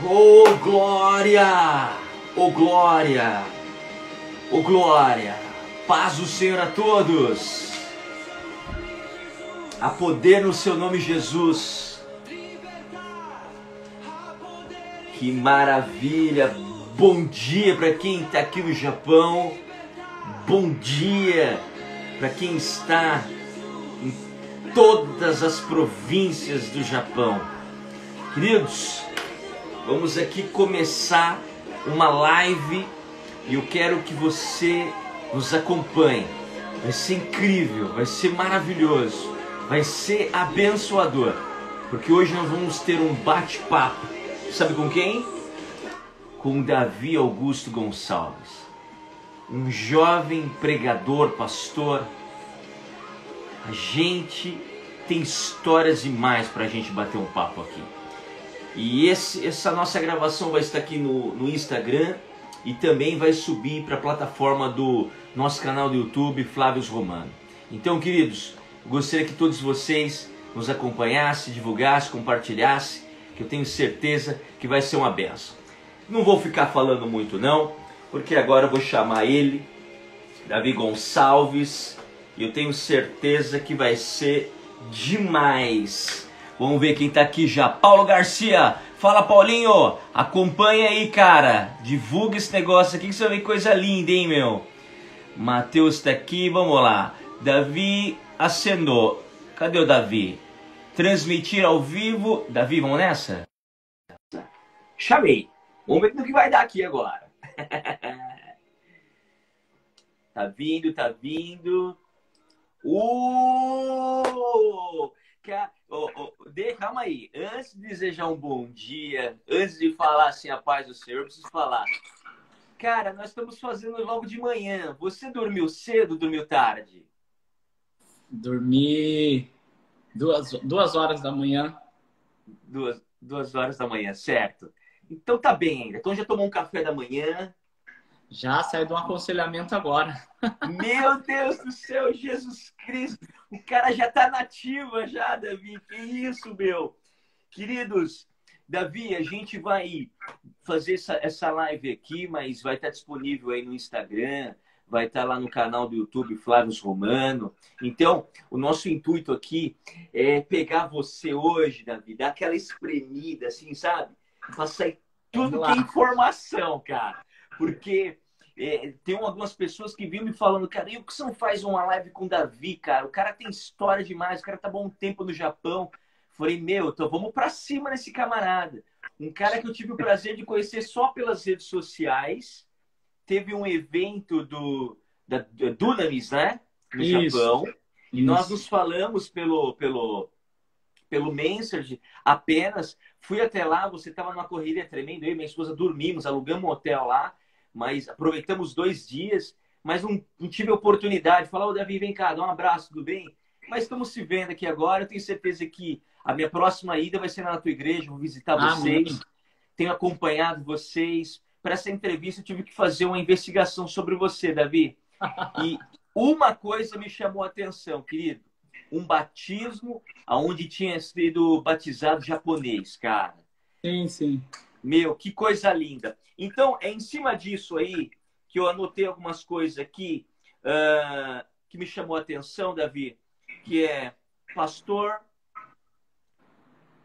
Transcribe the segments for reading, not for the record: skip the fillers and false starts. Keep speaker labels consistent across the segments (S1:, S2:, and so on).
S1: Oh glória! Oh glória! Oh glória! Paz do Senhor a todos! Há poder no seu nome, Jesus! Que maravilha! Bom dia para quem está aqui no Japão! Bom dia para quem está em todas as províncias do Japão! Queridos, vamos aqui começar uma live e eu quero que você nos acompanhe. Vai ser incrível, vai ser maravilhoso, vai ser abençoador, porque hoje nós vamos ter um bate-papo. Sabe com quem? Com Davi Augusto Gonçalves, um jovem pregador, pastor. A gente tem histórias demais para a gente bater um papo aqui. E essa nossa gravação vai estar aqui no Instagram e também vai subir para a plataforma do nosso canal do YouTube, Flávio Romano. Então, queridos, eu gostaria que todos vocês nos acompanhassem, divulgassem, compartilhassem, que eu tenho certeza que vai ser uma benção. Não vou ficar falando muito não, porque agora eu vou chamar ele, Davi Gonçalves, e eu tenho certeza que vai ser demais. Vamos ver quem tá aqui já. Paulo Garcia. Fala, Paulinho. Acompanha aí, cara. Divulga esse negócio aqui que você vai ver coisa linda, hein, meu. Matheus tá aqui. Vamos lá. Davi acenou. Cadê o Davi? Transmitir ao vivo. Davi, vamos nessa? Chamei. Vamos ver no que vai dar aqui agora. Tá vindo, tá vindo. Calma aí, antes de desejar um bom dia, antes de falar assim a paz do Senhor, eu preciso falar. Cara, nós estamos fazendo logo de manhã. Você dormiu cedo, dormiu tarde?
S2: Dormi duas horas da manhã.
S1: Duas horas da manhã, certo. Então tá bem ainda. Então já tomou um café da manhã?
S2: Já saí de um aconselhamento agora.
S1: Meu Deus do céu, Jesus Cristo. O cara já tá nativa já, Davi. Que isso, meu? Queridos, Davi, a gente vai fazer essa live aqui, mas vai estar disponível aí no Instagram, vai estar lá no canal do YouTube Flávio Romano. Então, o nosso intuito aqui é pegar você hoje, Davi, dar aquela espremida, assim, sabe? Passar tudo que é informação, cara. Porque tem algumas pessoas que vinham me falando, cara, e o que você não faz uma live com o Davi, cara? O cara tem história demais, o cara tá bom tempo no Japão. Falei, meu, então vamos pra cima nesse camarada. Um cara que eu tive o prazer de conhecer só pelas redes sociais. Teve um evento da Dunamis, né? No Japão. E nós nos falamos pelo Messenger apenas. Fui até lá, você estava numa correria tremenda. Eu e minha esposa dormimos, alugamos um hotel lá, mas aproveitamos 2 dias. Mas não tive a oportunidade de falar, ô Davi, vem cá, dá um abraço, tudo bem? Mas estamos se vendo aqui agora. Eu tenho certeza que a minha próxima ida vai ser na tua igreja. Vou visitar vocês. Tenho acompanhado vocês. Para essa entrevista, eu tive que fazer uma investigação sobre você, Davi. E uma coisa me chamou a atenção, querido. Um batismo onde tinha sido batizado japonês, cara.
S2: Sim, sim.
S1: Meu, que coisa linda. Então, é em cima disso aí que eu anotei algumas coisas aqui que me chamou a atenção, Davi, que é pastor,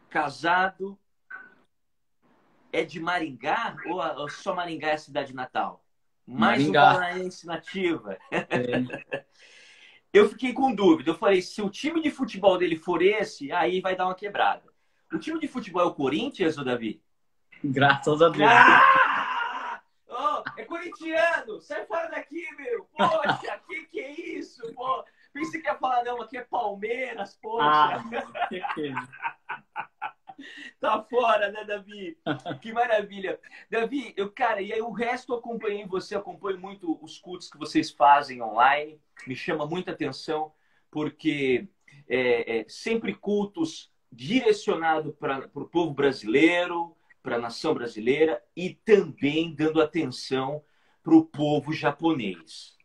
S1: casado, é de Maringá ou só Maringá é a cidade natal? Mais um paranaense nativa. Eu fiquei com dúvida. Eu falei, se o time de futebol dele for esse, aí vai dar uma quebrada. O time de futebol é o Corinthians, ô Davi?
S2: Graças a Deus.
S1: Oh, é corintiano! Sai fora daqui, meu! Poxa, que é isso, pô? Pensei que ia falar, não, aqui é Palmeiras, poxa! Tá fora, né, Davi? Que maravilha. Davi, cara, e aí o resto eu acompanhei você, acompanho muito os cultos que vocês fazem online, me chama muita atenção, porque sempre cultos direcionados para o povo brasileiro, para a nação brasileira e também dando atenção para o povo japonês.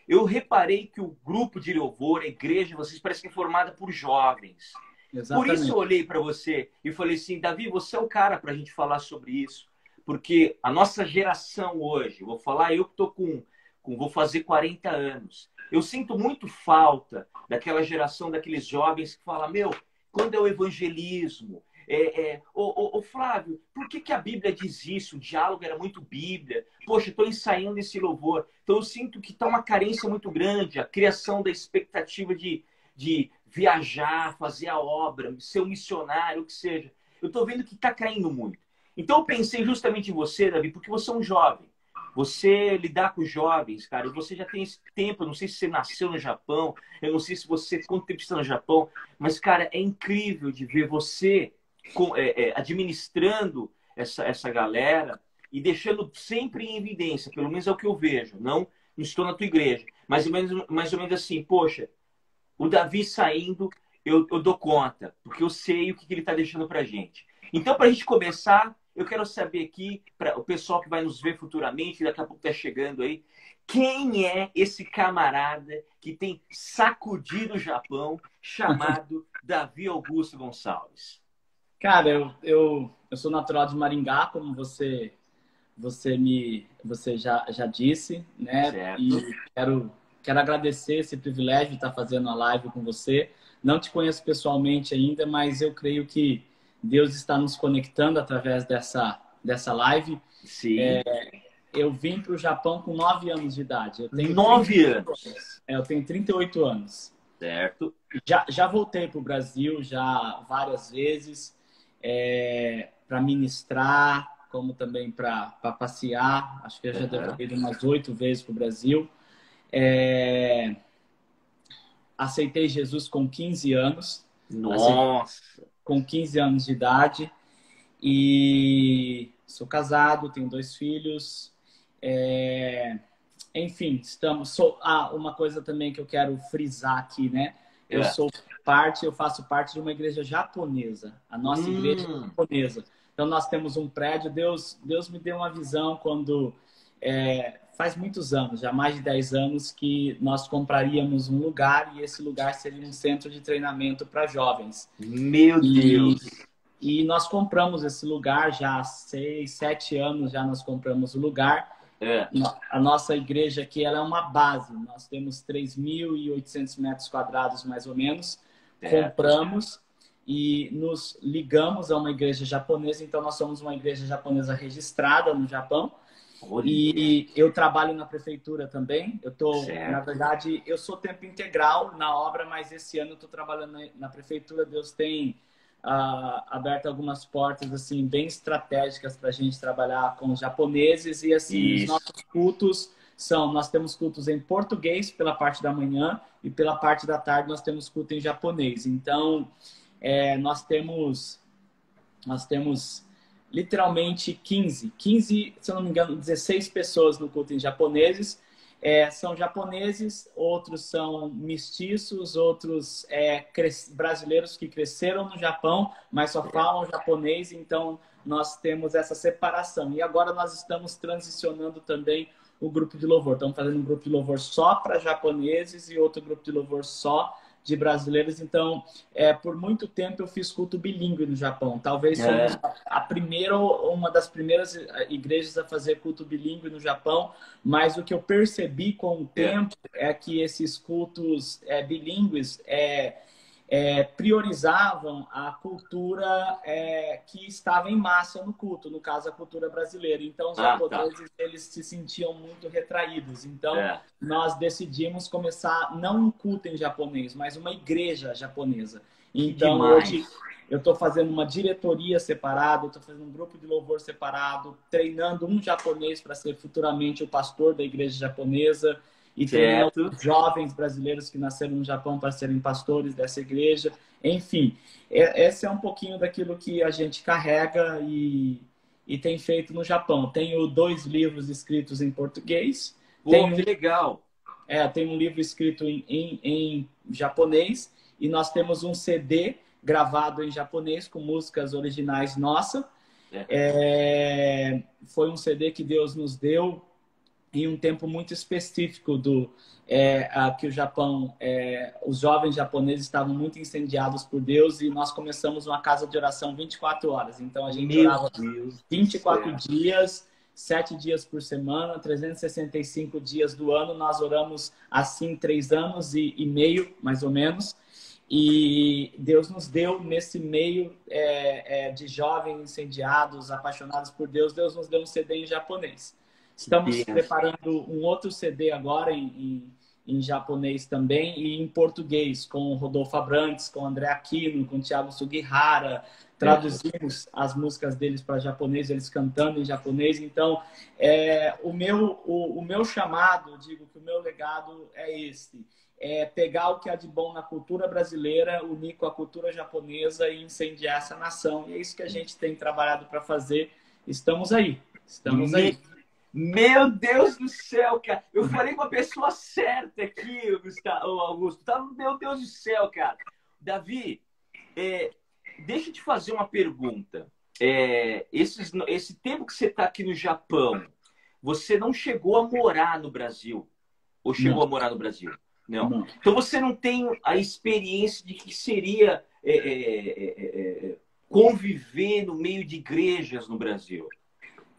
S1: Eu reparei que o grupo de louvor, a igreja, vocês parecem que é formada por jovens. Por isso eu
S2: Exatamente.
S1: olhei para você e falei assim, Davi, você é o cara para a gente falar sobre isso. Porque a nossa geração hoje, vou falar, eu que estou vou fazer 40 anos. Eu sinto muito falta daquela geração, daqueles jovens que falam, meu, quando é o evangelismo? Ô, Flávio, por que a Bíblia diz isso? O diálogo era muito Bíblia. Poxa, estou ensaiando esse louvor. Então eu sinto que está uma carência muito grande, a criação da expectativa de viajar, fazer a obra, ser um missionário, o que seja. Eu estou vendo que está caindo muito. Então eu pensei justamente em você, Davi, porque você é um jovem. Você lidar com jovens, cara, e você já tem esse tempo, eu não sei se você nasceu no Japão, eu não sei se você, quanto tempo você está no Japão, mas, cara, é incrível de ver você administrando essa galera e deixando sempre em evidência, pelo menos é o que eu vejo, não estou na tua igreja, mas mais ou menos assim, poxa, o Davi saindo, eu dou conta, porque eu sei o que ele está deixando para gente. Então, para a gente começar, eu quero saber aqui, para o pessoal que vai nos ver futuramente, daqui a pouco está chegando aí, quem é esse camarada que tem sacudido o Japão, chamado Davi Augusto Gonçalves?
S2: Cara, eu sou natural de Maringá, como você já disse, né? E
S1: Certo?
S2: quero agradecer esse privilégio de estar fazendo a live com você. Não te conheço pessoalmente ainda, mas eu creio que Deus está nos conectando através dessa live.
S1: Sim.
S2: Eu vim para o Japão com 9 anos de idade. Eu tenho 38
S1: 9 anos.
S2: anos. Eu tenho 38 anos.
S1: Certo?
S2: Já voltei para o Brasil já várias vezes para ministrar, como também para passear. Acho que eu já devo
S1: Uhum.
S2: ter ido umas 8 vezes para o Brasil. É, aceitei Jesus com 15 anos. Aceitei
S1: Nossa.
S2: com 15 anos de idade. E sou casado, tenho 2 filhos. Enfim, uma coisa também que eu quero frisar aqui, né?
S1: É.
S2: Eu faço parte de uma igreja japonesa. A nossa igreja é
S1: Hum,
S2: japonesa. Então nós temos um prédio. Deus me deu uma visão quando faz muitos anos, já mais de 10 anos, que nós compraríamos um lugar e esse lugar seria um centro de treinamento para jovens.
S1: meu
S2: E,
S1: Deus.
S2: e nós compramos esse lugar já há 6, 7 anos, já nós compramos o lugar.
S1: É.
S2: A nossa igreja aqui ela é uma base. Nós temos 3.800 metros quadrados, mais ou menos.
S1: Certo.
S2: Compramos e nos ligamos a uma igreja japonesa. Então, nós somos uma igreja japonesa registrada no Japão.
S1: Olha.
S2: E eu trabalho na prefeitura também. Na
S1: Certo.
S2: verdade, eu sou tempo integral na obra, mas esse ano eu estou trabalhando na prefeitura. Deus tem aberto algumas portas assim bem estratégicas para a gente trabalhar com os japoneses e assim os
S1: Isso.
S2: nossos cultos nós temos cultos em português pela parte da manhã e pela parte da tarde nós temos culto em japonês. Então nós temos literalmente 15, se eu não me engano, 16 pessoas no culto em japoneses. São japoneses, outros são mestiços, outros brasileiros que cresceram no Japão, mas só falam japonês, então nós temos essa separação. E agora nós estamos transicionando também o grupo de louvor. Estamos fazendo um grupo de louvor só para japoneses e outro grupo de louvor só de brasileiros. Então, por muito tempo eu fiz culto bilíngue no Japão. Talvez somos
S1: É.
S2: uma das primeiras igrejas a fazer culto bilíngue no Japão, mas o que eu percebi com o
S1: É.
S2: tempo é que esses cultos bilíngues priorizavam a cultura que estava em massa no culto, no caso a cultura brasileira. Então os
S1: Ah, tá.
S2: japoneses eles se sentiam muito retraídos. Então
S1: É.
S2: nós decidimos começar não um culto em japonês, mas uma igreja japonesa.
S1: Que
S2: Então hoje
S1: demais.
S2: eu estou fazendo uma diretoria separada, estou fazendo um grupo de louvor separado, treinando um japonês para ser futuramente o pastor da igreja japonesa e treinando
S1: Certo.
S2: jovens brasileiros que nasceram no Japão para serem pastores dessa igreja. Enfim, esse é um pouquinho daquilo que a gente carrega e tem feito no Japão. Tenho 2 livros escritos em português,
S1: Pô, que legal.
S2: tenho um livro escrito em japonês e nós temos um CD gravado em japonês com músicas originais nossa.
S1: É.
S2: Foi um CD que Deus nos deu em um tempo muito específico que o Japão, os jovens japoneses estavam muito incendiados por Deus e nós começamos uma casa de oração 24 horas. Então a gente
S1: Meu
S2: orava
S1: Deus do
S2: 24
S1: céu.
S2: dias, 7 dias por semana, 365 dias do ano. Nós oramos assim 3 anos e meio, mais ou menos. E Deus nos deu, nesse meio de jovens incendiados, apaixonados por Deus, Deus nos deu um CD em japonês. Estamos preparando um outro CD agora em japonês também e em português, com o Rodolfo Abrantes, com o André Aquino, com o Thiago Sugihara. Traduzimos as músicas deles para japonês, eles cantando em japonês. Então, o meu chamado, digo que o meu legado é esse. É pegar o que há de bom na cultura brasileira, unir com a cultura japonesa e incendiar essa nação. E é isso que a gente tem trabalhado para fazer. Estamos aí. Estamos aí.
S1: Meu Deus do céu, cara. Eu falei com a pessoa certa aqui, Augusto. Tá, meu Deus do céu, cara. Davi, deixa eu te fazer uma pergunta. Esse tempo que você está aqui no Japão, você não chegou a morar no Brasil? Ou chegou a morar no Brasil? Não. Então você não tem a experiência de que seria conviver no meio de igrejas no Brasil?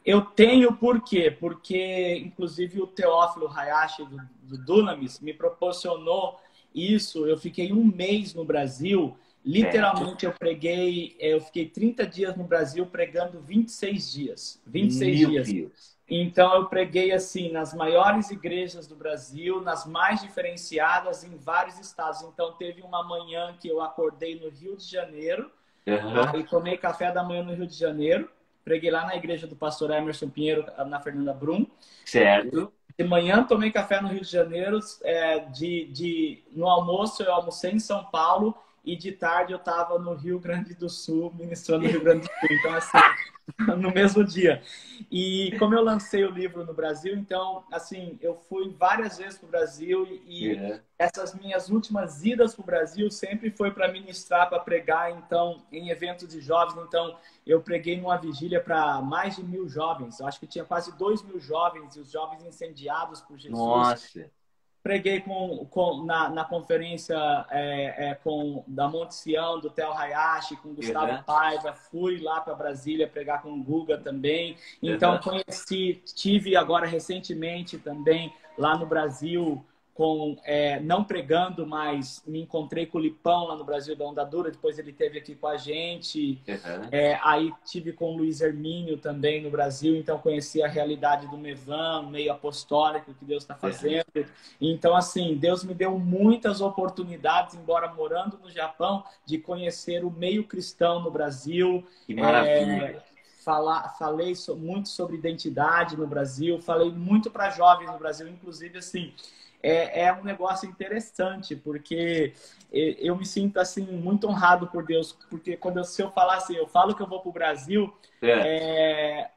S2: Eu tenho por quê? Porque, inclusive, o Teófilo Hayashi do Dunamis me proporcionou isso. Eu fiquei 1 mês no Brasil. Literalmente, eu fiquei 30 dias no Brasil pregando 26 dias. 26 dias. Deus. Então, eu preguei assim nas maiores igrejas do Brasil, nas mais diferenciadas, em vários estados. Então, teve uma manhã que eu acordei no Rio de Janeiro e tomei café da manhã no Rio de Janeiro. Preguei lá na igreja do pastor Emerson Pinheiro, na Fernanda Brum.
S1: Certo.
S2: De manhã, tomei café no Rio de Janeiro. No almoço, eu almocei em São Paulo. E de tarde, eu estava no Rio Grande do Sul, ministrando no Rio Grande do Sul. Então, assim, no mesmo dia. E como eu lancei o livro no Brasil, então, assim, eu fui várias vezes para o Brasil e essas minhas últimas idas para o Brasil sempre foi para ministrar, para pregar, então, em eventos de jovens. Então, eu preguei numa vigília para mais de 1.000 jovens. Eu acho que tinha quase 2.000 jovens, e os jovens incendiados por Jesus.
S1: Nossa!
S2: Preguei na conferência da Monte Sião, do Theo Hayashi, com Gustavo Paiva. Fui lá para Brasília pregar com o Guga também. Então, tive agora recentemente também lá no Brasil, não pregando, mas me encontrei com o Lipão lá no Brasil da Onda Dura. Depois ele esteve aqui com a gente. Aí tive com o Luiz Hermínio também no Brasil. Então, conheci a realidade do Mevan, meio apostólico que Deus está fazendo. Então, assim, Deus me deu muitas oportunidades, embora morando no Japão, de conhecer o meio cristão no Brasil.
S1: Que maravilha!
S2: Falei muito sobre identidade no Brasil. Falei muito para jovens no Brasil. Inclusive, assim, é um negócio interessante, porque eu me sinto assim muito honrado por Deus, porque se eu falar assim, eu falo que eu vou para o Brasil,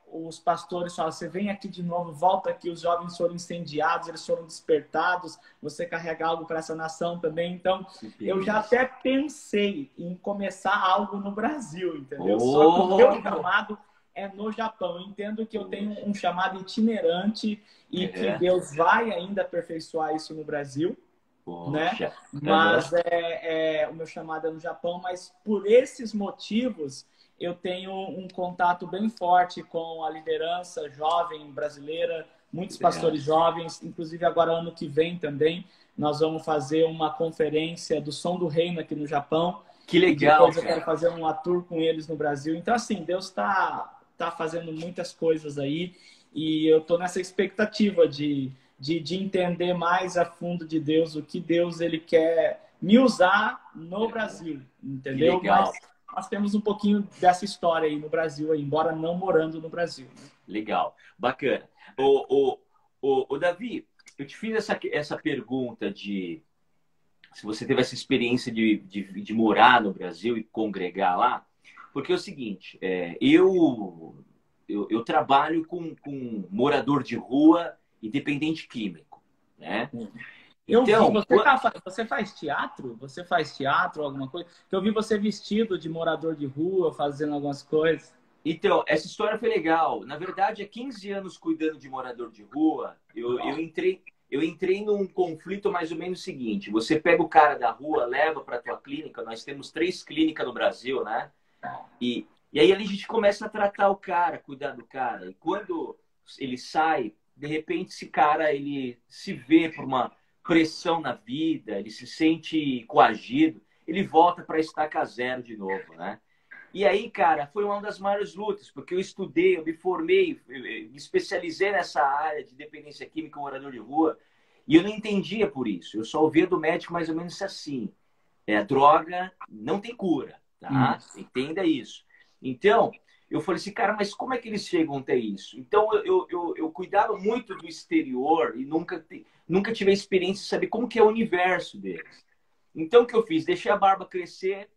S2: os pastores falam, você vem aqui de novo, volta aqui, os jovens foram incendiados, eles foram despertados, você carrega algo para essa nação também. Então, eu já até pensei em começar algo no Brasil, entendeu? Só que o meu chamado é no Japão. Eu entendo que eu tenho um chamado itinerante e que Deus vai ainda aperfeiçoar isso no Brasil, né? Mas o meu chamado é no Japão, mas por esses motivos eu tenho um contato bem forte com a liderança jovem brasileira, muitos pastores jovens, inclusive agora ano que vem também nós vamos fazer uma conferência do Som do Reino aqui no Japão.
S1: Que legal!
S2: Depois eu quero fazer um tour com eles no Brasil. Então, assim, Deus está fazendo muitas coisas aí e eu estou nessa expectativa de entender mais a fundo de Deus, o que Deus ele quer me usar no Brasil, entendeu? Mas nós temos um pouquinho dessa história aí no Brasil, aí, embora não morando no Brasil. Né?
S1: Legal, bacana. O Davi, eu te fiz essa pergunta de se você teve essa experiência de morar no Brasil e congregar lá, porque é o seguinte, eu trabalho com morador de rua e dependente químico, né?
S2: Então, você faz teatro? Você faz teatro, alguma coisa? Que eu vi você vestido de morador de rua, fazendo algumas coisas.
S1: Então, essa história foi legal. Na verdade, há 15 anos cuidando de morador de rua, eu entrei num conflito mais ou menos seguinte. Você pega o cara da rua, leva para a tua clínica. Nós temos 3 clínicas no Brasil, né? E aí a gente começa a tratar o cara, cuidar do cara. E quando ele sai, de repente esse cara ele se vê por uma pressão na vida, ele se sente coagido, ele volta para estaca zero de novo, né? E aí, cara, foi uma das maiores lutas, porque eu estudei, eu me formei, eu me especializei nessa área de dependência química, morador de rua, e eu não entendia por isso. Eu só ouvia do médico mais ou menos assim: a droga não tem cura, tá? Entenda isso. Então, eu falei assim, cara, mas como é que eles chegam até isso? Então, eu cuidava muito do exterior e nunca tive a experiência de saber como que é o universo deles. Então, o que eu fiz? Deixei a barba crescer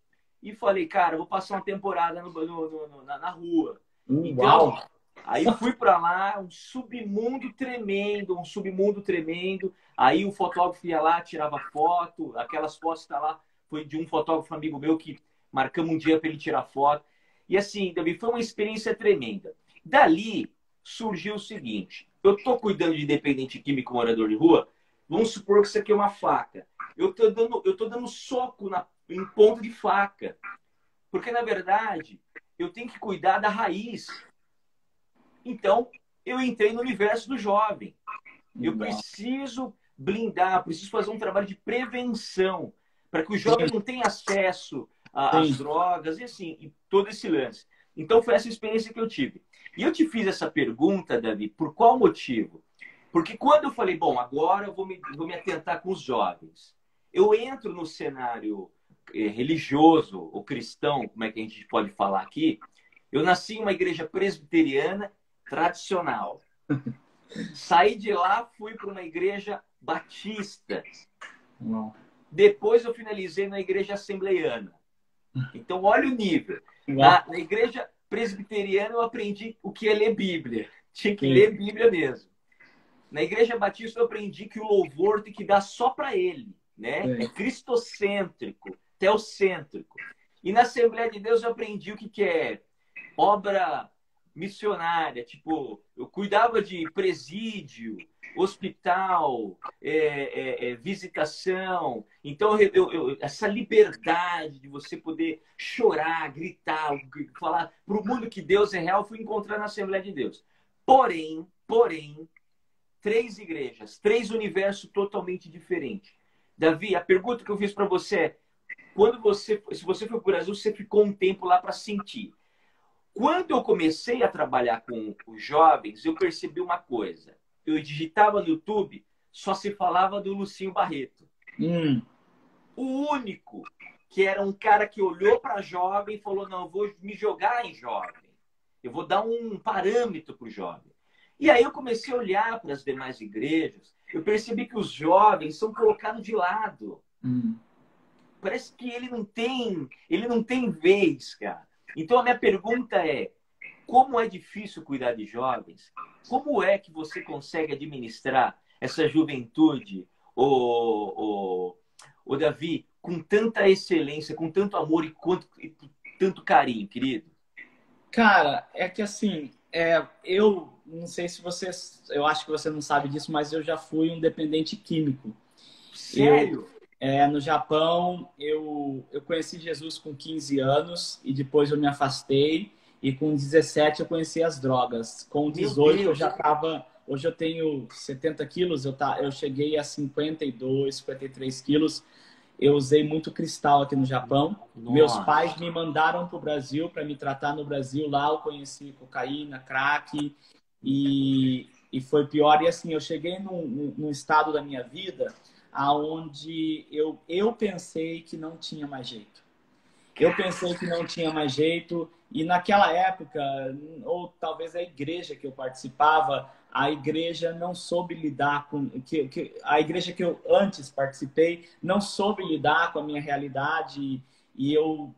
S1: e falei, cara, vou passar uma temporada na rua. Então,
S2: Uau!
S1: aí fui para lá, um submundo tremendo, um submundo tremendo. Aí o fotógrafo ia lá, tirava foto, aquelas fotos que tá lá, foi de um fotógrafo amigo meu que marcamos um dia para ele tirar foto. E assim, Davi, foi uma experiência tremenda. Dali surgiu o seguinte: eu estou cuidando de dependente químico morador de rua. Vamos supor que isso aqui é uma faca. Eu tô dando soco em ponta de faca. Porque, na verdade, eu tenho que cuidar da raiz. Então, eu entrei no universo do jovem. Eu
S2: Uau.
S1: preciso blindar, preciso fazer um trabalho de prevenção para que o jovem não tenha acesso às
S2: Sim.
S1: drogas e assim, e todo esse lance. Então, foi essa experiência que eu tive. E eu te fiz essa pergunta, Davi, por qual motivo? Porque quando eu falei, bom, agora eu vou me atentar com os jovens, eu entro no cenário religioso ou cristão, como é que a gente pode falar aqui. Eu nasci em uma igreja presbiteriana tradicional. Saí de lá, fui para uma igreja batista.
S2: Uau.
S1: Depois eu finalizei na igreja assembleiana. Então, olha o nível.
S2: Uau.
S1: Na igreja presbiteriana eu aprendi o que é ler Bíblia. Tinha que
S2: Sim.
S1: ler Bíblia mesmo. Na igreja batista eu aprendi que o louvor tem que dar só para ele, né?
S2: Sim.
S1: É cristocêntrico, teocêntrico. E na Assembleia de Deus eu aprendi o que é obra missionária, tipo, eu cuidava de presídio, hospital, visitação. Então, essa liberdade de você poder chorar, gritar, falar para o mundo que Deus é real, fui encontrar na Assembleia de Deus. Porém, 3 igrejas, 3 universos totalmente diferentes. Davi, a pergunta que eu fiz para você é: se você foi para o Brasil, você ficou um tempo lá para sentir. Quando eu comecei a trabalhar com os jovens, eu percebi uma coisa. Eu digitava no YouTube, só se falava do Lucinho Barreto. O único que era um cara que olhou para jovem e falou, não, eu vou me jogar em jovem. Eu vou dar um parâmetro para o jovem. E aí eu comecei a olhar para as demais igrejas, eu percebi que os jovens são colocados de lado. Parece que ele não tem vez, cara. Então a minha pergunta é: como é difícil cuidar de jovens? Como é que você consegue administrar essa juventude, o Davi, com tanta excelência, com tanto amor e tanto carinho, querido?
S2: Cara, é que assim, eu não sei se você, eu acho que você não sabe disso, mas eu já fui um dependente químico.
S1: Sério?
S2: No Japão, eu conheci Jesus com 15 anos e depois eu me afastei. E com 17 eu conheci as drogas. Com 18 eu já estava... Hoje eu tenho 70 quilos, eu cheguei a 52, 53 quilos. Eu usei muito cristal aqui no Japão.
S1: Nossa.
S2: Meus pais me mandaram para o Brasil para me tratar no Brasil. Lá eu conheci cocaína, crack e foi pior. E assim, eu cheguei num estado da minha vida aonde eu pensei que não tinha mais jeito. Eu pensei que não tinha mais jeito e naquela época, ou talvez a igreja que eu participava, a igreja não soube lidar com... a igreja que eu antes participei não soube lidar com a minha realidade e eu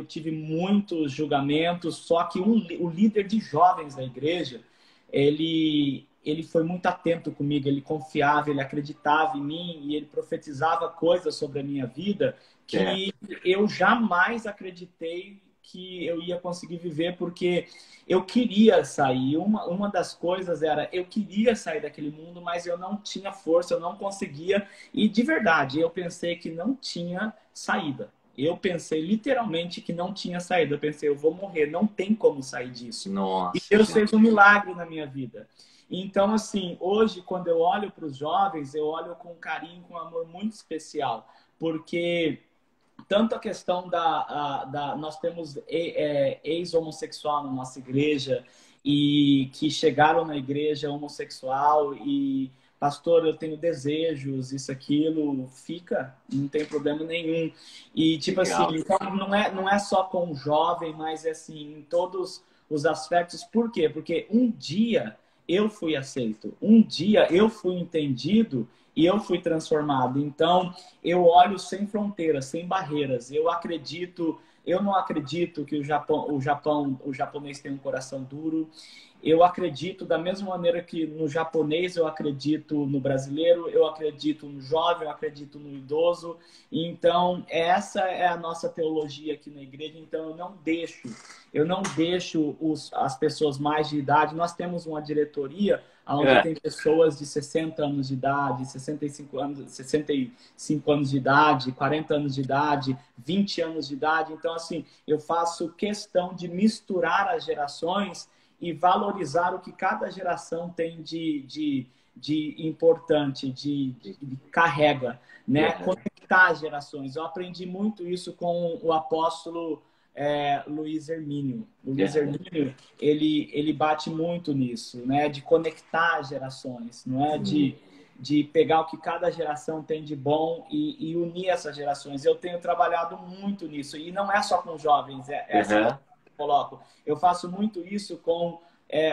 S2: tive muitos julgamentos, só que o líder de jovens da igreja, ele foi muito atento comigo, ele confiava, ele acreditava em mim e ele profetizava coisas sobre a minha vida que eu jamais acreditei que eu ia conseguir viver, porque eu queria sair. Uma das coisas era, eu queria sair daquele mundo, mas eu não tinha força, eu não conseguia. E de verdade, eu pensei que não tinha saída. Eu pensei literalmente que não tinha saída. Eu pensei, eu vou morrer, não tem como sair disso. E
S1: Nossa,
S2: Deus
S1: gente.
S2: fez um milagre na minha vida. Então, assim, hoje, quando eu olho para os jovens, eu olho com carinho, com amor muito especial, porque tanto a questão nós temos ex-homossexual na nossa igreja e que chegaram na igreja homossexual e pastor, eu tenho desejos, isso, aquilo, fica, não tem problema nenhum. E tipo assim,
S1: Legal.
S2: então não é só com o jovem, mas é assim, em todos os aspectos. Por quê? Porque um dia eu fui aceito, um dia eu fui entendido e eu fui transformado. Então, eu olho sem fronteiras, sem barreiras. Eu não acredito que o japonês tem um coração duro. Eu acredito da mesma maneira que no japonês eu acredito no brasileiro, eu acredito no jovem, eu acredito no idoso. Então, essa é a nossa teologia aqui na igreja. Então, eu não deixo as pessoas mais de idade. Nós temos uma diretoria onde tem pessoas de 60 anos de idade, 65 anos de idade, 40 anos de idade, 20 anos de idade. Então, assim, eu faço questão de misturar as gerações e valorizar o que cada geração tem de importante, de carrega, né? Conectar as gerações. Eu aprendi muito isso com o apóstolo Luiz Hermínio. O Luiz Hermínio, ele bate muito nisso, né? De conectar as gerações, não é? De pegar o que cada geração tem de bom e unir essas gerações. Eu tenho trabalhado muito nisso, e não é só com jovens, essa coloco. Eu faço muito isso com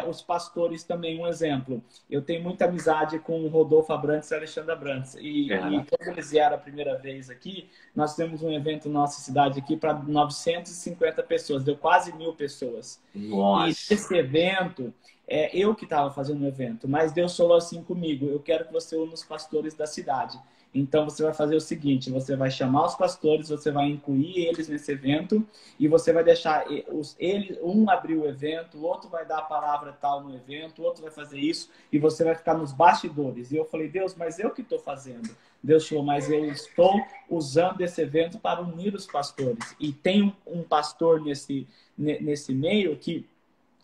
S2: os pastores também. Um exemplo, eu tenho muita amizade com o Rodolfo Abrantes e a Alexandra Abrantes. E quando eles vieram a primeira vez aqui, nós temos um evento na nossa cidade aqui para 950 pessoas, deu quase 1.000 pessoas.
S1: Nossa.
S2: E esse evento, eu que estava fazendo o evento, mas Deus falou assim comigo: eu quero que você una os pastores da cidade. Então, você vai fazer o seguinte, você vai chamar os pastores, você vai incluir eles nesse evento e você vai deixar um abrir o evento, o outro vai dar a palavra tal no evento, o outro vai fazer isso e você vai ficar nos bastidores. E eu falei, Deus, mas eu que estou fazendo. Deus falou, mas eu estou usando esse evento para unir os pastores. E tem um pastor nesse meio que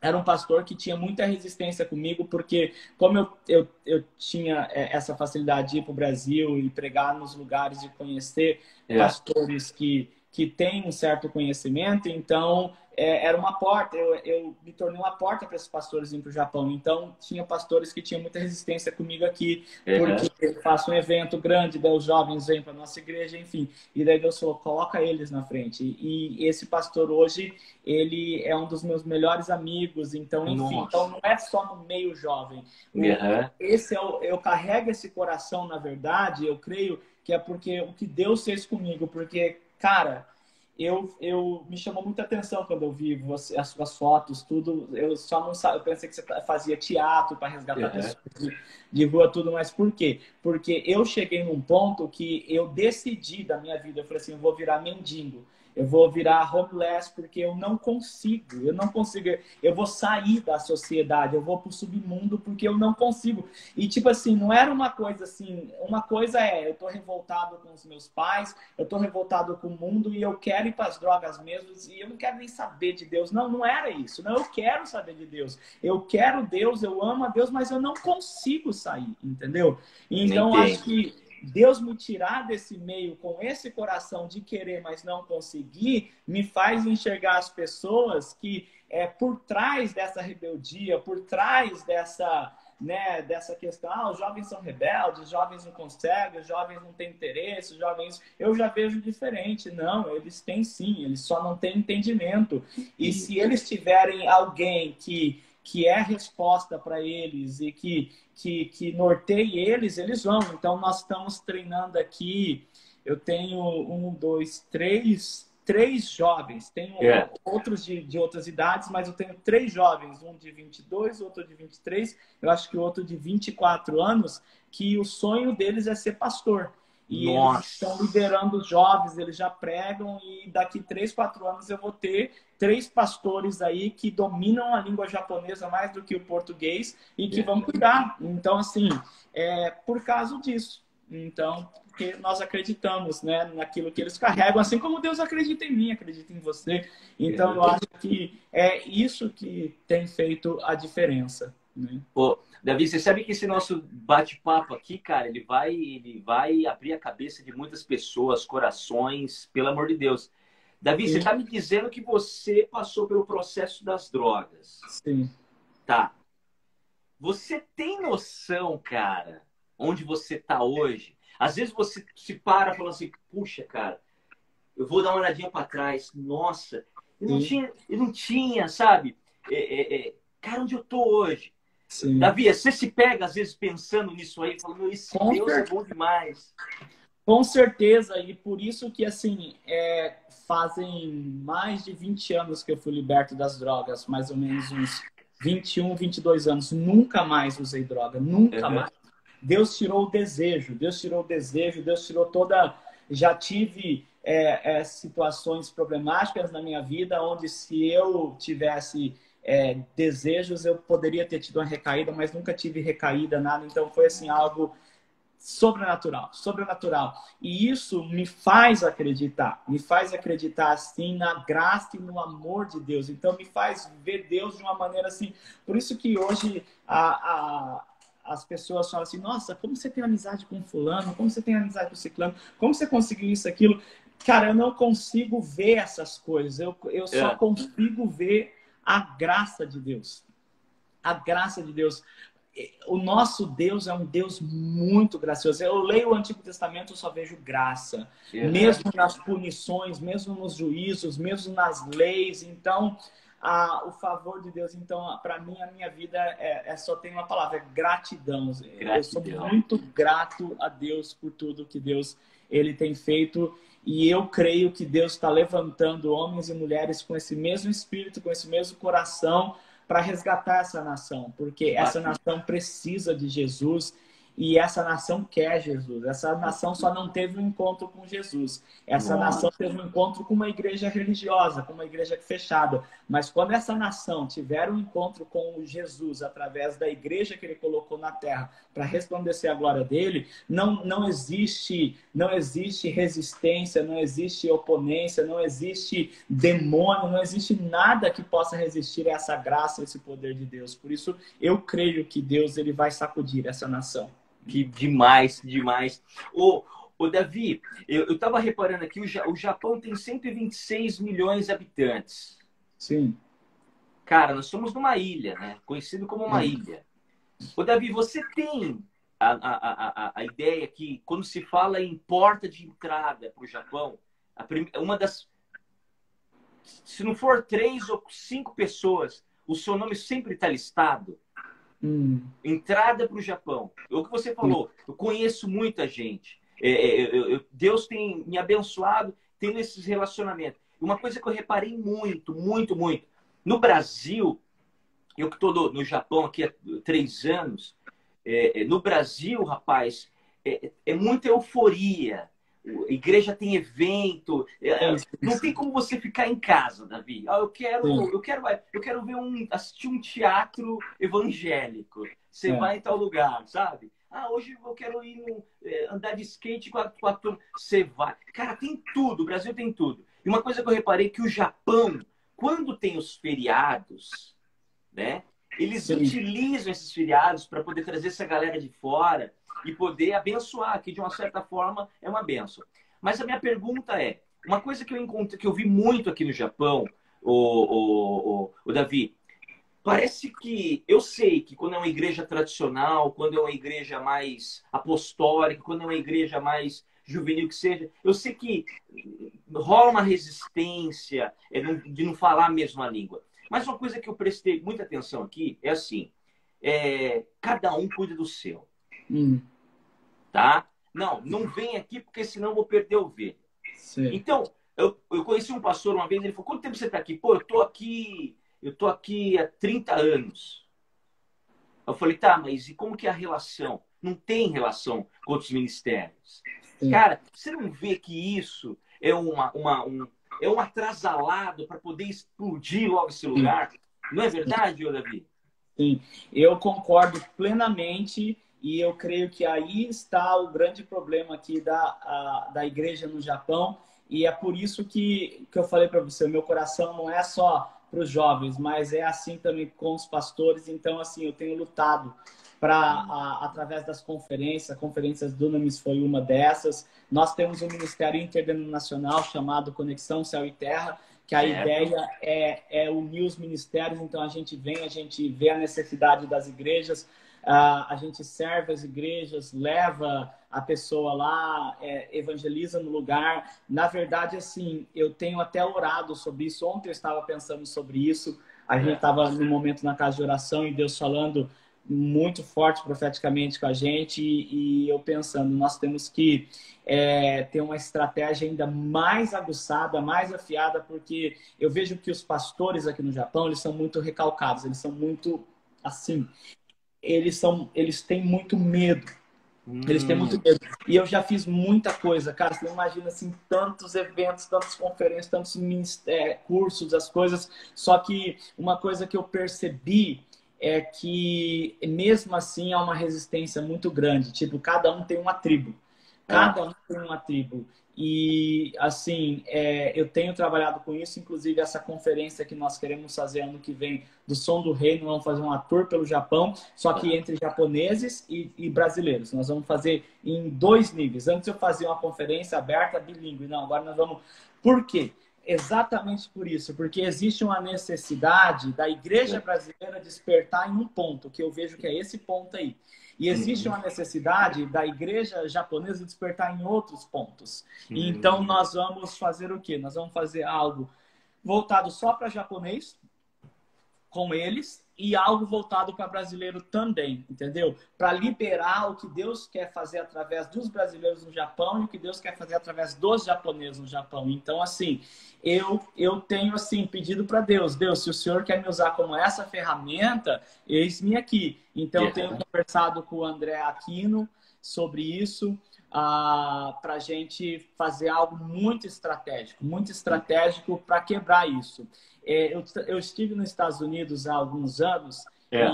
S2: era um pastor que tinha muita resistência comigo, porque como eu tinha essa facilidade de ir para o Brasil e pregar nos lugares e conhecer pastores que têm um certo conhecimento, então era uma porta, eu me tornei uma porta para esses pastores ir para o Japão. Então tinha pastores que tinham muita resistência comigo aqui, porque eu faço um evento grande, daí os jovens vêm para a nossa igreja, enfim. E daí Deus falou, coloca eles na frente. E esse pastor hoje, ele é um dos meus melhores amigos, então, enfim. Então não é só no meio jovem. Eu carrego esse coração, na verdade, eu creio que é porque o que Deus fez comigo, porque, cara, eu me chamou muita atenção quando eu vi as suas fotos, tudo. Eu só não sabia, eu pensei que você fazia teatro para resgatar pessoas de rua, tudo, mas por quê? Porque eu cheguei num ponto que eu decidi da minha vida, eu falei assim, eu vou virar mendigo. Eu vou virar homeless porque eu não consigo, eu vou sair da sociedade, eu vou pro submundo porque eu não consigo. E tipo assim, não era uma coisa assim, uma coisa eu tô revoltado com os meus pais, eu tô revoltado com o mundo e eu quero ir para as drogas mesmo e eu não quero nem saber de Deus. Não, não era isso. Não, eu quero saber de Deus. Eu quero Deus, eu amo a Deus, mas eu não consigo sair, entendeu? Então acho que Deus me tirar desse meio com esse coração de querer, mas não conseguir, me faz enxergar as pessoas que por trás dessa rebeldia, por trás dessa questão, os jovens são rebeldes, os jovens não conseguem, os jovens não têm interesse, os jovens... Eu já vejo diferente. Não, eles têm sim, eles só não têm entendimento. E se eles tiverem alguém que é resposta para eles e que norteie eles vão. Então, nós estamos treinando aqui. Eu tenho três jovens. Tenho outros de outras idades, mas eu tenho 3 jovens. Um de 22, outro de 23, eu acho que outro de 24 anos, que o sonho deles é ser pastor. E eles estão
S1: Nossa.
S2: liderando os jovens, eles já pregam e daqui 3, 4 anos eu vou ter 3 pastores aí que dominam a língua japonesa mais do que o português e que vão cuidar. Então, assim, por causa disso. Então, porque nós acreditamos, né, naquilo que eles carregam, assim como Deus acredita em mim, acredita em você. Então, eu acho que é isso que tem feito a diferença, né?
S1: Pô, Davi, você sabe que esse nosso bate-papo aqui, cara, ele vai abrir a cabeça de muitas pessoas, corações, pelo amor de Deus. Davi, você
S2: Sim,
S1: tá me dizendo que você passou pelo processo das drogas.
S2: sim.
S1: Tá. Você tem noção, cara, onde você tá hoje? Às vezes você se para e fala assim, puxa, cara, eu vou dar uma olhadinha para trás. Nossa,
S2: Sim,
S1: eu não tinha, sabe? Cara, onde eu tô hoje?
S2: sim.
S1: Davi, você se pega às vezes pensando nisso aí, falando, esse
S2: Com
S1: Deus é
S2: certeza.
S1: bom demais.
S2: Com certeza, e por isso que, assim, fazem mais de 20 anos que eu fui liberto das drogas, mais ou menos uns 21, 22 anos. Nunca mais usei droga, nunca
S1: Uhum.
S2: mais. Deus tirou o desejo, Deus tirou o desejo, Deus tirou toda. Já tive situações problemáticas na minha vida, onde se eu tivesse desejos, eu poderia ter tido uma recaída, mas nunca tive recaída, nada. Então foi assim, algo sobrenatural, sobrenatural. E isso me faz acreditar assim na graça e no amor de Deus. Então me faz ver Deus de uma maneira assim. Por isso que hoje as pessoas falam assim: nossa, como você tem amizade com fulano? Como você tem amizade com ciclano? Como você conseguiu isso, aquilo? Cara, eu não consigo ver essas coisas. Eu só
S1: É,
S2: consigo ver a graça de Deus. A graça de Deus. O nosso Deus é um Deus muito gracioso. Eu leio o Antigo Testamento, eu só vejo graça.
S1: uhum.
S2: Mesmo nas punições, mesmo nos juízos, mesmo nas leis. Então, o favor de Deus. Então, para mim, a minha vida só tem uma palavra, é gratidão. Eu sou
S1: Gratidão.
S2: muito grato a Deus por tudo que Deus ele tem feito. E eu creio que Deus está levantando homens e mulheres com esse mesmo espírito, com esse mesmo coração, para resgatar essa nação, porque essa
S1: Bacana.
S2: nação precisa de Jesus e essa nação quer Jesus. Essa nação só não teve um encontro com Jesus. Essa nação
S1: Nossa.
S2: teve um encontro com uma igreja religiosa, com uma igreja fechada. Mas quando essa nação tiver um encontro com Jesus através da igreja que ele colocou na terra para resplandecer a glória dele, não existe resistência, não existe oponência, não existe demônio, não existe nada que possa resistir a essa graça, a esse poder de Deus. Por isso, eu creio que Deus ele vai sacudir essa nação.
S1: Que demais, demais. Ô Davi, eu tava reparando aqui, o Japão tem 126 milhões de habitantes.
S2: Sim.
S1: Cara, nós somos numa ilha, né? Conhecido como uma ilha. Ô Davi, você tem a ideia que quando se fala em porta de entrada para o Japão, uma das, se não for 3 ou 5 pessoas, o seu nome sempre está listado? Entrada para o Japão. O que você falou, eu conheço muita gente. Deus tem me abençoado tendo esses relacionamentos. Uma coisa que eu reparei muito, muito, muito. No Brasil, eu que estou no Japão aqui há 3 anos, no Brasil, rapaz, é muita euforia. A igreja tem evento. Não tem como você ficar em casa, Davi. Eu quero assistir um teatro evangélico. Você vai em tal lugar, sabe? Hoje eu quero ir andar de skate com a turma. Você vai. Cara, tem tudo. O Brasil tem tudo. E uma coisa que eu reparei é que o Japão, quando tem os feriados, né? Eles
S2: Sim.
S1: utilizam esses feriados para poder trazer essa galera de fora e poder abençoar, que de uma certa forma é uma benção. Mas a minha pergunta é, uma coisa que eu encontrei, que eu vi muito aqui no Japão, o Davi, parece que eu sei que quando é uma igreja tradicional, quando é uma igreja mais apostólica, quando é uma igreja mais juvenil que seja, eu sei que rola uma resistência de não falar a mesma língua. Mas uma coisa que eu prestei muita atenção aqui é assim: cada um cuida do seu, tá? Não vem aqui porque senão eu vou perder a ovelha.
S2: Sim.
S1: Então, eu conheci um pastor uma vez, ele falou: quanto tempo você está aqui? Pô, eu tô aqui há 30 anos. Eu falei: tá, mas e como que é a relação? Não tem relação com outros ministérios.
S2: Sim.
S1: Cara, você não vê que isso é é um atrasalado para poder explodir logo esse
S2: Sim.
S1: lugar? Não é verdade, ô Davi?
S2: Sim, eu concordo plenamente e eu creio que aí está o grande problema aqui da igreja no Japão e é por isso que eu falei para você, o meu coração não é só para os jovens, mas é assim também com os pastores. Então, assim, eu tenho lutado para, através das conferências, a Conferências Dunamis foi uma dessas. Nós temos um ministério interdenominacional chamado Conexão Céu e Terra, que a
S1: Certo.
S2: ideia é unir os ministérios. Então a gente vem, a gente vê a necessidade das igrejas, a gente serve as igrejas, leva a pessoa lá, evangeliza no lugar. Na verdade, assim, eu tenho até orado sobre isso. Ontem eu estava pensando sobre isso. A gente
S1: É.
S2: estava no momento na casa de oração e Deus falando muito forte profeticamente com a gente e eu pensando, nós temos que ter uma estratégia ainda mais aguçada, mais afiada, porque eu vejo que os pastores aqui no Japão, eles são muito recalcados, eles são muito, assim, eles têm muito medo. Eles têm muito
S1: Hum,
S2: medo. E eu já fiz muita coisa, cara. Você não imagina, assim, tantos eventos, tantas conferências, tantos cursos, as coisas. Só que uma coisa que eu percebi é que, mesmo assim, há uma resistência muito grande. Tipo, cada um tem uma tribo.
S1: ah,
S2: Cada um tem uma tribo. E, assim, eu tenho trabalhado com isso. Inclusive, essa conferência que nós queremos fazer ano que vem do Som do Reino, vamos fazer uma tour pelo Japão, só que
S1: ah,
S2: entre japoneses e brasileiros. Nós vamos fazer em 2 níveis. Antes eu fazia uma conferência aberta bilíngue. Não, agora nós vamos... Por quê? Exatamente por isso, porque existe uma necessidade da igreja brasileira despertar em um ponto, que eu vejo que é esse ponto aí. E existe
S1: uhum,
S2: uma necessidade da igreja japonesa despertar em outros pontos. E então
S1: uhum.
S2: nós vamos fazer o quê? Nós vamos fazer algo voltado só para japonês, com eles, e algo voltado para brasileiro também, entendeu? Para liberar o que Deus quer fazer através dos brasileiros no Japão e o que Deus quer fazer através dos japoneses no Japão. Então, assim, eu tenho assim pedido para Deus, Deus, se o Senhor quer me usar como essa ferramenta, eis-me aqui. Então, eu tenho
S1: Yeah.
S2: conversado com o André Aquino sobre isso, para a gente fazer algo muito estratégico para quebrar isso. Eu estive nos Estados Unidos há alguns anos
S1: É.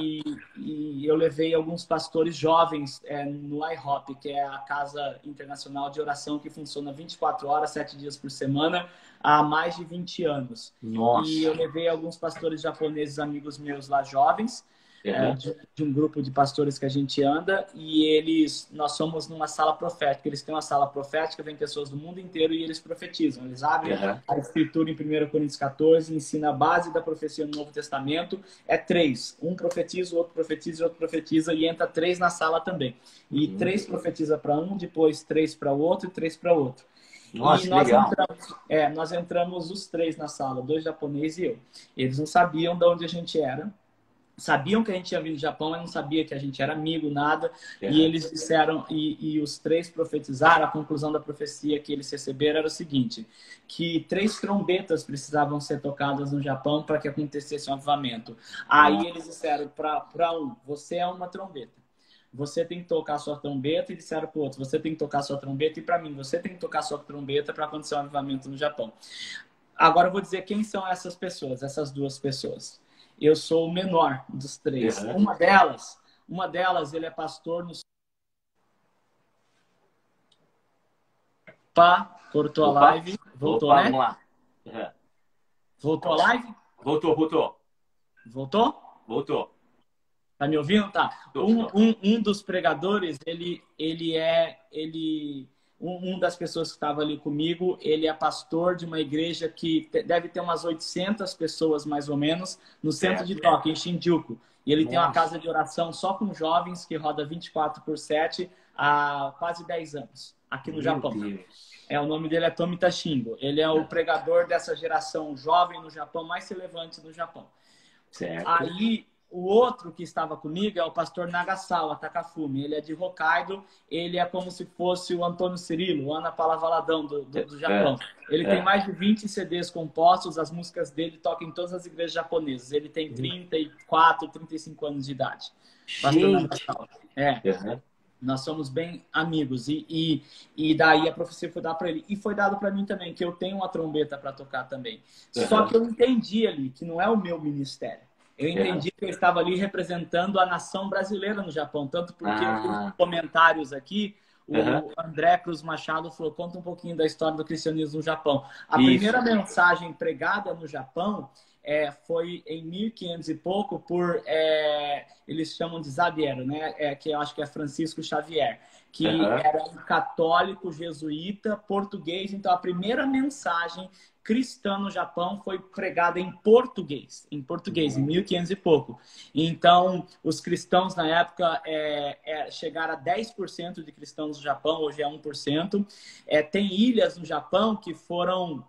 S2: e eu levei alguns pastores jovens no IHOP, que é a Casa Internacional de Oração que funciona 24 horas, 7 dias por semana, há mais de 20 anos. E eu
S1: Nossa.
S2: levei alguns pastores japoneses, amigos meus lá, jovens,
S1: Uhum.
S2: de um grupo de pastores que a gente anda, e nós somos numa sala profética. Eles têm uma sala profética, vem pessoas do mundo inteiro e eles profetizam. Eles abrem
S1: Uhum.
S2: a escritura em 1 Coríntios 14, ensina a base da profecia no Novo Testamento. É 3. Um profetiza, o outro profetiza, o outro profetiza, e entra 3 na sala também. E
S1: Uhum.
S2: 3 profetiza para um, depois 3 para o outro e 3 para outro. E
S1: Nossa, que legal.
S2: nós entramos os 3 na sala, 2 japoneses e eu. Eles não sabiam de onde a gente era. Sabiam que a gente tinha vindo do Japão, mas não sabia que a gente era amigo, nada. E
S1: Uhum.
S2: eles disseram, e os 3 profetizaram, a conclusão da profecia que eles receberam era o seguinte, que 3 trombetas precisavam ser tocadas no Japão para que acontecesse um avivamento. Aí eles disseram para um, você é uma trombeta. Você tem que tocar a sua trombeta, e disseram para o outro, você tem que tocar a sua trombeta, e para mim, você tem que tocar a sua trombeta para acontecer um avivamento no Japão. Agora eu vou dizer quem são essas pessoas, essas 2 pessoas. Eu sou o menor dos 3.
S1: Uhum.
S2: Uma delas, ele é pastor no Spa, cortou a
S1: Opa,
S2: live, voltou,
S1: opa, vamos
S2: né?
S1: lá. Uhum.
S2: Voltou a live?
S1: Voltou.
S2: Voltou?
S1: Voltou.
S2: Tá me ouvindo? Tá.
S1: Tô.
S2: Um dos pregadores, uma das pessoas que estava ali comigo, ele é pastor de uma igreja que deve ter umas 800 pessoas, mais ou menos, no centro de
S1: Certo.
S2: Tóquio, em Shinjuku. E ele tem uma
S1: Nossa.
S2: casa de oração só com jovens que roda 24/7 há quase 10 anos, aqui no
S1: Meu
S2: Japão.
S1: Deus.
S2: O nome dele é Tomi Tashingo. Ele é o pregador dessa geração jovem no Japão, mais relevante no Japão.
S1: Certo.
S2: Aí, o outro que estava comigo é o pastor Nagasawa Takafumi. Ele é de Hokkaido. Ele é como se fosse o Antônio Cirilo, o Ana Paula Valadão do
S1: É.
S2: Japão. Ele tem
S1: É.
S2: mais de 20 CDs compostos. As músicas dele tocam em todas as igrejas japonesas. Ele tem 34, 35 anos de idade. Pastor
S1: Gente.
S2: Nagasawa. É.
S1: Uhum.
S2: Nós somos bem amigos. E daí a profecia foi dada para ele. E foi dado para mim também, que eu tenho uma trombeta para tocar também. Só que eu entendi ali que não é o meu ministério. Eu entendi que eu estava ali representando a nação brasileira no Japão. Tanto porque eu vi comentários aqui, o André Cruz Machado falou, conta um pouquinho da história do cristianismo no Japão. A primeira mensagem pregada no Japão foi em 1500 e pouco por, eles chamam de Xavier, né? Que eu acho que é Francisco Xavier, que era um católico jesuíta português. Então, a primeira mensagem cristã no Japão foi pregada em português, em 1500 e pouco. Então, os cristãos na época chegaram a 10% de cristãos no Japão, hoje é 1%. Tem ilhas no Japão que foram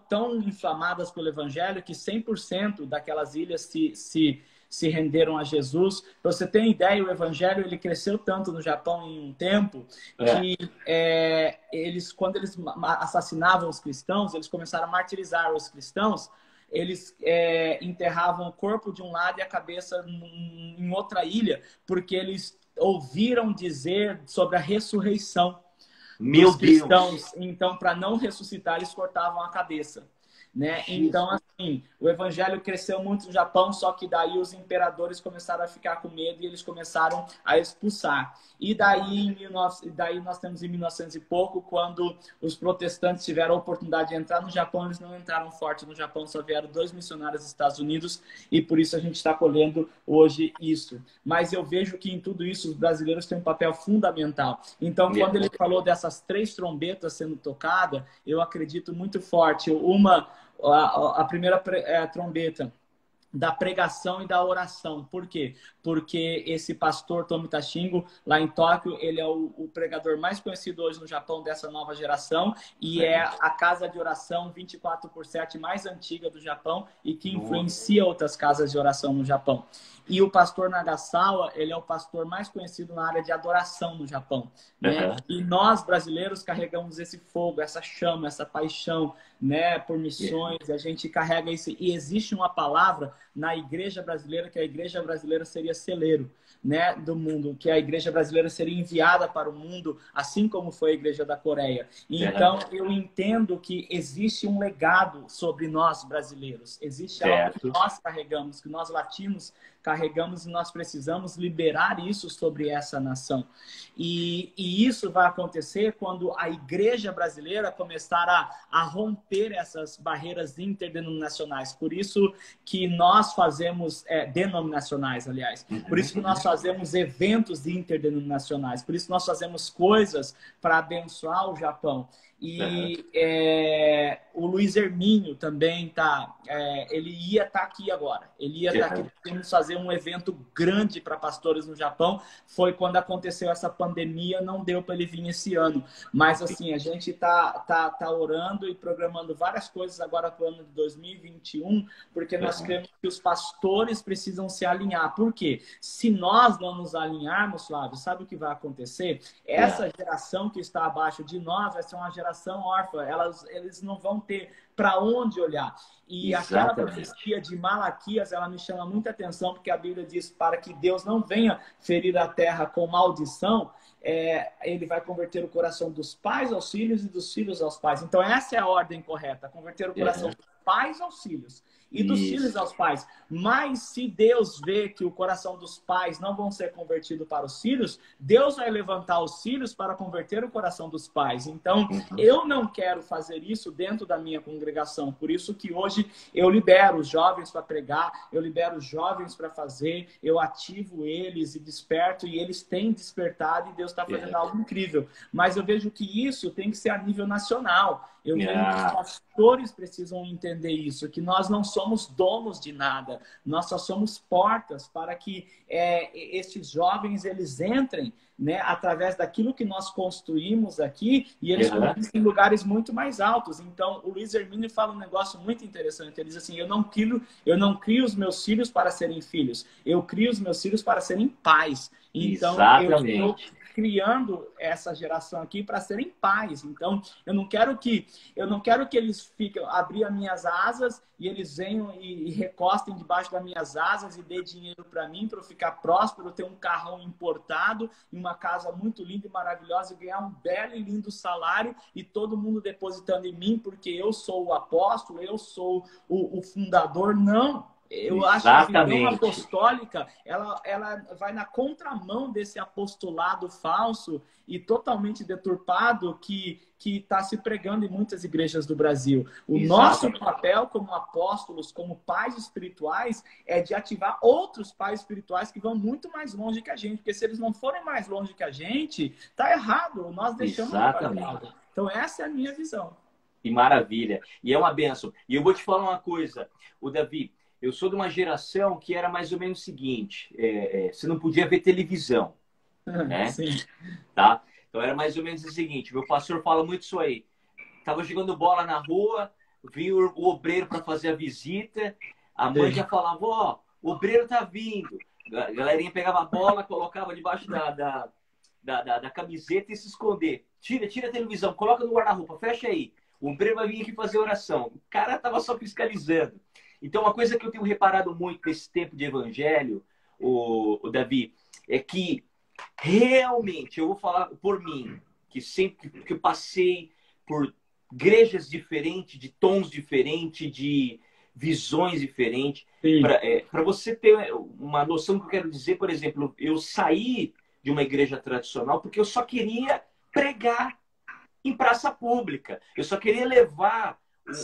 S2: tão inflamadas pelo evangelho que 100% daquelas ilhas se renderam a Jesus. Para você ter ideia, o evangelho ele cresceu tanto no Japão em um tempo que quando eles assassinavam os cristãos, eles começaram a martirizar os cristãos. Eles enterravam o corpo de um lado e a cabeça em outra ilha, porque eles ouviram dizer sobre a ressurreição dos cristãos. Então, para não ressuscitar, eles cortavam a cabeça, né? Então, assim, o evangelho cresceu muito no Japão, só que daí os imperadores começaram a ficar com medo e eles começaram a expulsar. E daí nós temos em 1900 e pouco, quando os protestantes tiveram a oportunidade de entrar no Japão, eles não entraram forte no Japão, só vieram 2 missionários dos Estados Unidos, e por isso a gente está colhendo hoje isso. Mas eu vejo que em tudo isso os brasileiros têm um papel fundamental. Então, quando ele falou dessas 3 trombetas sendo tocadas, eu acredito muito forte. A primeira trombeta da pregação e da oração. Por quê? Porque esse pastor Tomi Tashingo, lá em Tóquio, ele é o pregador mais conhecido hoje no Japão dessa nova geração e é a casa de oração 24/7 mais antiga do Japão e que influencia outras casas de oração no Japão. E o pastor Nagasawa, ele é o pastor mais conhecido na área de adoração no Japão, né? E nós, brasileiros, carregamos esse fogo, essa chama, essa paixão, né, por missões. A gente carrega isso. E existe uma palavra na igreja brasileira, que a igreja brasileira seria celeiro, né, do mundo, que a igreja brasileira seria enviada para o mundo, assim como foi a igreja da Coreia. E então, eu entendo que existe um legado sobre nós brasileiros. Existe algo que nós carregamos, que nós latinos carregamos, e nós precisamos liberar isso sobre essa nação. E isso vai acontecer quando a igreja brasileira começar a romper essas barreiras interdenominacionais. Por isso que nós fazemos, denominacionais, aliás. Por isso que nós fazemos eventos interdenominacionais. Por isso que nós fazemos coisas para abençoar o Japão. E o Luiz Hermínio também ele ia estar aqui agora. Ele ia estar aqui. Temos fazer um evento grande para pastores no Japão. Foi quando aconteceu essa pandemia, não deu para ele vir esse ano. Mas assim, a gente tá orando e programando várias coisas agora para o ano de 2021, porque nós cremos que os pastores precisam se alinhar. Por quê? Se nós não nos alinharmos, Flávio, sabe o que vai acontecer? Essa geração que está abaixo de nós vai ser uma geração órfã. Eles não vão ter para onde olhar. E aquela profecia de Malaquias, ela me chama muita atenção, porque a Bíblia diz para que Deus não venha ferir a terra com maldição, ele vai converter o coração dos pais aos filhos e dos filhos aos pais. Então essa é a ordem correta, converter o coração dos pais aos filhos e dos filhos aos pais. Mas se Deus vê que o coração dos pais não vão ser convertido para os filhos, Deus vai levantar os filhos para converter o coração dos pais. Então, eu não quero fazer isso dentro da minha congregação. Por isso que hoje eu libero os jovens para pregar, eu libero os jovens para fazer, eu ativo eles e desperto, e eles têm despertado e Deus está fazendo algo incrível. Mas eu vejo que isso tem que ser a nível nacional. Eu vejo que os pastores precisam entender isso, que nós não somos donos de nada, nós só somos portas para que esses jovens eles entrem, né, através daquilo que nós construímos aqui, e eles conquistem lugares muito mais altos. Então, o Luiz Hermínio fala um negócio muito interessante. Ele diz assim: eu não crio os meus filhos para serem filhos, eu crio os meus filhos para serem pais. Então, criando essa geração aqui para serem pais. Então, eu não quero que eles fiquem, abrir as minhas asas e eles venham e recostem debaixo das minhas asas e dê dinheiro para mim, para eu ficar próspero, ter um carrão importado, uma casa muito linda e maravilhosa e ganhar um belo e lindo salário e todo mundo depositando em mim porque eu sou o apóstolo, eu sou o fundador. Não. Eu acho que a visão apostólica, ela vai na contramão desse apostolado falso e totalmente deturpado que está se pregando em muitas igrejas do Brasil. O nosso papel como apóstolos, como pais espirituais, é de ativar outros pais espirituais que vão muito mais longe que a gente, porque se eles não forem mais longe que a gente, tá errado, nós deixamos de fazer algo. Então essa é a minha visão.
S1: Que maravilha. E é uma bênção. E eu vou te falar uma coisa, o Davi, eu sou de uma geração que era mais ou menos o seguinte, você não podia ver televisão, né?
S2: Sim.
S1: Tá? Então era mais ou menos o seguinte, meu pastor fala muito isso aí. Tava jogando bola na rua, vinha o obreiro para fazer a visita, a mãe já falava, ó, o obreiro tá vindo. A galerinha pegava a bola, colocava debaixo da camiseta e se esconder. Tira a televisão, coloca no guarda-roupa, fecha aí. O obreiro vai vir aqui fazer oração. O cara tava só fiscalizando. Então, uma coisa que eu tenho reparado muito nesse tempo de evangelho, o Davi, é que realmente, eu vou falar por mim, que sempre que eu passei por igrejas diferentes, de tons diferentes, de visões diferentes, para você ter uma noção do que eu quero dizer, por exemplo, eu saí de uma igreja tradicional porque eu só queria pregar em praça pública. Eu só queria levar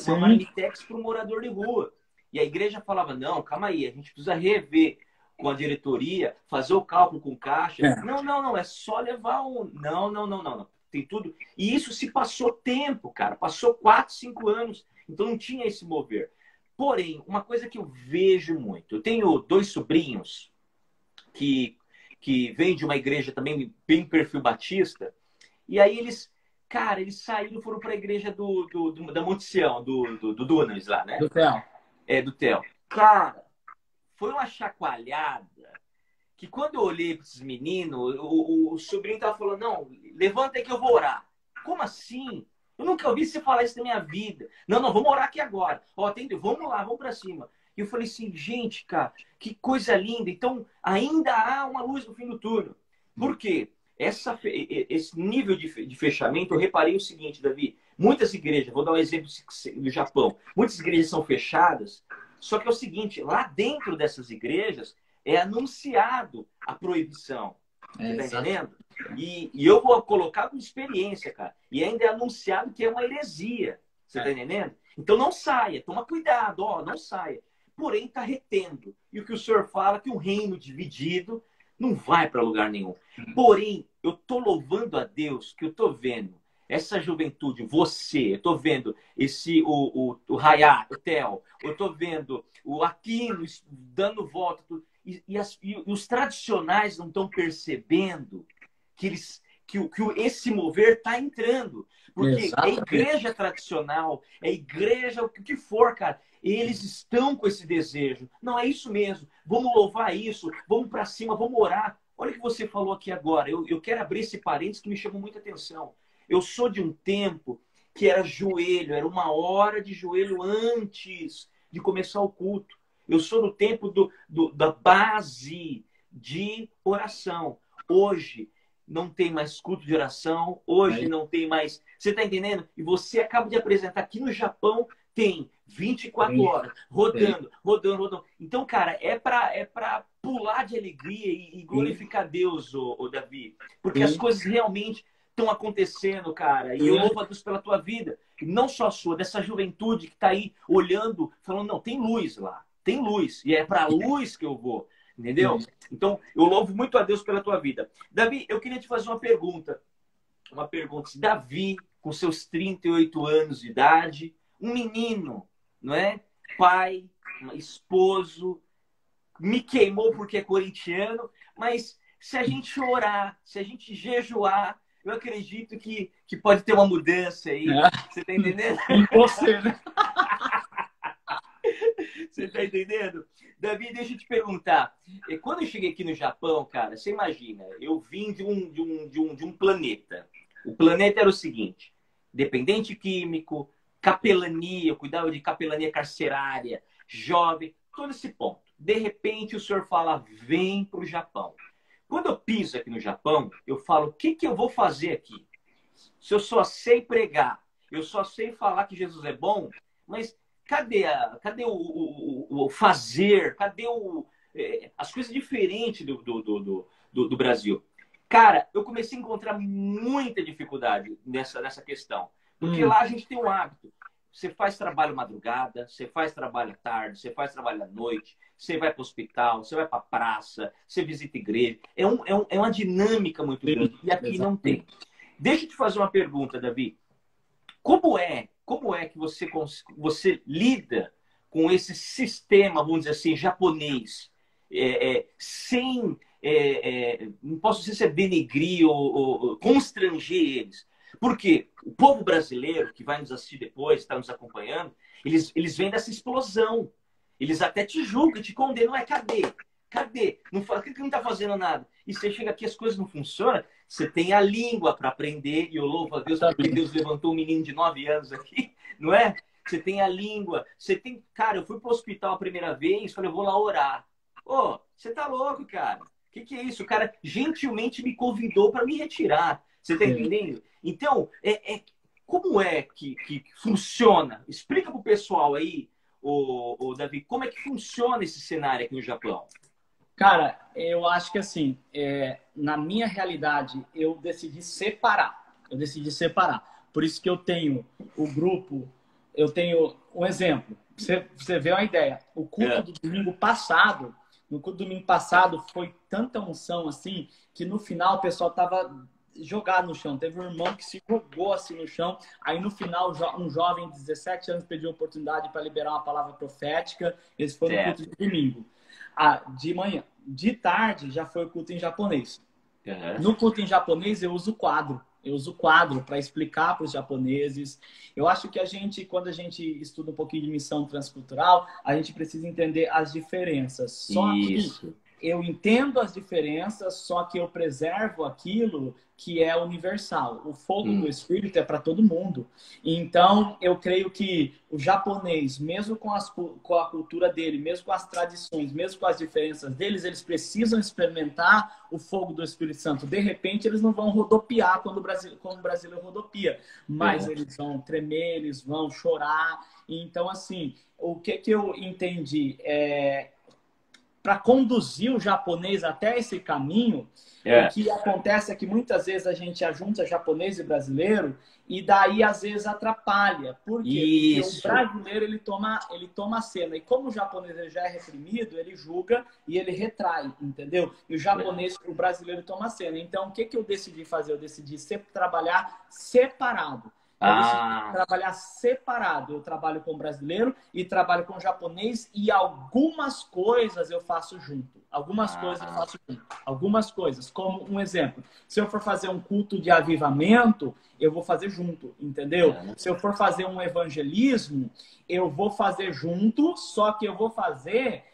S1: uma marmitex para um morador de rua. E a igreja falava, não, calma aí, a gente precisa rever com a diretoria, fazer o cálculo com caixa. Não, é só levar um... Não. Tem tudo. E isso se passou tempo, cara. Passou 4, 5 anos. Então não tinha esse mover. Porém, uma coisa que eu vejo muito. Eu tenho 2 sobrinhos que vêm de uma igreja também bem perfil batista. E aí eles saíram e foram para a igreja da Monte Sião, do Dunamis lá, né?
S2: Do Theo.
S1: Do Theo. Cara, foi uma chacoalhada que quando eu olhei para esses meninos, o sobrinho tava falando, não, levanta aí que eu vou orar. Como assim? Eu nunca ouvi você falar isso na minha vida. Não, vamos orar aqui agora. Ó, vamos lá, vamos para cima. E eu falei assim, gente, cara, que coisa linda. Então, ainda há uma luz no fim do túnel. Por quê? Esse nível de fechamento, eu reparei o seguinte, Davi. Muitas igrejas, vou dar um exemplo do Japão. Muitas igrejas são fechadas, só que é o seguinte, lá dentro dessas igrejas é anunciado a proibição. Você tá entendendo? E eu vou colocar com experiência, cara. E ainda é anunciado que é uma heresia. Você tá entendendo? Então não saia, toma cuidado, ó, não saia. Porém, tá retendo. E o que o senhor fala, que um reino dividido não vai para lugar nenhum. Porém, eu tô louvando a Deus que eu tô vendo essa juventude, eu tô vendo o Rayá, o Theo, eu tô vendo o Aquino dando volta, e os tradicionais não estão percebendo que esse mover está entrando. Porque é igreja tradicional, é igreja, o que for, cara, eles estão com esse desejo. Não, é isso mesmo, vamos louvar isso, vamos para cima, vamos orar. Olha o que você falou aqui agora, eu quero abrir esse parênteses que me chamou muita atenção. Eu sou de um tempo que era joelho, era 1 hora de joelho antes de começar o culto. Eu sou do tempo da base de oração. Hoje não tem mais culto de oração, hoje não tem mais... Você está entendendo? E você acaba de apresentar aqui no Japão, tem 24 horas, rodando. Então, cara, é para pular de alegria e glorificar Deus, ô Davi. Porque as coisas realmente estão acontecendo, cara. E eu louvo a Deus pela tua vida. E não só a sua, dessa juventude que está aí olhando, falando, não, tem luz lá. Tem luz. E é para a luz que eu vou. Entendeu? Então, eu louvo muito a Deus pela tua vida. Davi, eu queria te fazer uma pergunta. Uma pergunta. Se Davi, com seus 38 anos de idade, um menino, não é? Pai, esposo, me queimou porque é corintiano, mas se a gente orar, se a gente jejuar, eu acredito que pode ter uma mudança aí. Você tá entendendo?
S2: Em você, né?
S1: Você tá entendendo? Davi, deixa eu te perguntar. Quando eu cheguei aqui no Japão, cara, você imagina, eu vim de um planeta. O planeta era o seguinte: dependente químico, capelania, eu cuidava de capelania carcerária, jovem, todo esse ponto. De repente, o senhor fala, vem para o Japão. Quando eu piso aqui no Japão, eu falo, o que que eu vou fazer aqui? Se eu só sei pregar, eu só sei falar que Jesus é bom, mas cadê o fazer? Cadê as coisas diferentes do Brasil? Cara, eu comecei a encontrar muita dificuldade nessa questão. Porque lá a gente tem um hábito. Você faz trabalho madrugada, você faz trabalho à tarde, você faz trabalho à noite, você vai para o hospital, você vai para a praça, você visita igreja. É uma dinâmica muito grande. E aqui não tem. Deixa eu te fazer uma pergunta, Davi. Como é que você lida com esse sistema, vamos dizer assim, japonês, sem, não posso dizer se é denegrir ou constranger eles? Porque o povo brasileiro, que vai nos assistir depois, está nos acompanhando, eles vêm dessa explosão. Eles até te julgam, te condenam. Cadê? Cadê? Não fala, por que não está fazendo nada? E você chega aqui, as coisas não funcionam. Você tem a língua para aprender, e eu louvo a Deus porque Deus levantou um menino de 9 anos aqui, não é? Você tem a língua, você tem... Cara, eu fui para o hospital a primeira vez, falei, eu vou lá orar. Ô, você tá louco, cara? O que é isso? O cara gentilmente me convidou para me retirar. Você tá entendendo? Então, como é que funciona? Explica pro pessoal aí, o Davi, como é que funciona esse cenário aqui no Japão?
S2: Cara, eu acho que assim, na minha realidade, eu decidi separar. Por isso que eu tenho o grupo, eu tenho um exemplo. Você vê uma ideia. O culto do domingo passado, no culto do domingo passado, foi tanta unção assim, que no final o pessoal tava jogado no chão. Teve um irmão que se jogou assim no chão. Aí no final, um jovem de 17 anos pediu oportunidade para liberar uma palavra profética. Esse foi no culto de domingo. De manhã. De tarde já foi o culto em japonês. No culto em japonês eu uso quadro. Eu uso quadro para explicar para os japoneses. Eu acho que quando a gente estuda um pouquinho de missão transcultural, a gente precisa entender as diferenças. Só que eu entendo as diferenças, só que eu preservo aquilo que é universal. O fogo do Espírito é para todo mundo. Então, eu creio que o japonês, mesmo com a cultura dele, mesmo com as tradições, mesmo com as diferenças deles, eles precisam experimentar o fogo do Espírito Santo. De repente, eles não vão rodopiar como o brasileiro rodopia, mas eles vão tremer, eles vão chorar. Então, assim, o que eu entendi para conduzir o japonês até esse caminho, o que acontece é que muitas vezes a gente ajunta japonês e brasileiro e daí às vezes atrapalha. Por quê? Porque o brasileiro ele toma a cena e como o japonês ele já é reprimido, ele julga e ele retrai, entendeu? E o japonês, o brasileiro toma a cena. Então, o que eu decidi fazer? Eu decidi trabalhar separado. Eu decidi trabalhar separado. Eu trabalho com brasileiro e trabalho com japonês e algumas coisas eu faço junto. Algumas coisas, como um exemplo. Se eu for fazer um culto de avivamento, eu vou fazer junto, entendeu? Se eu for fazer um evangelismo, eu vou fazer junto, só que eu vou fazer...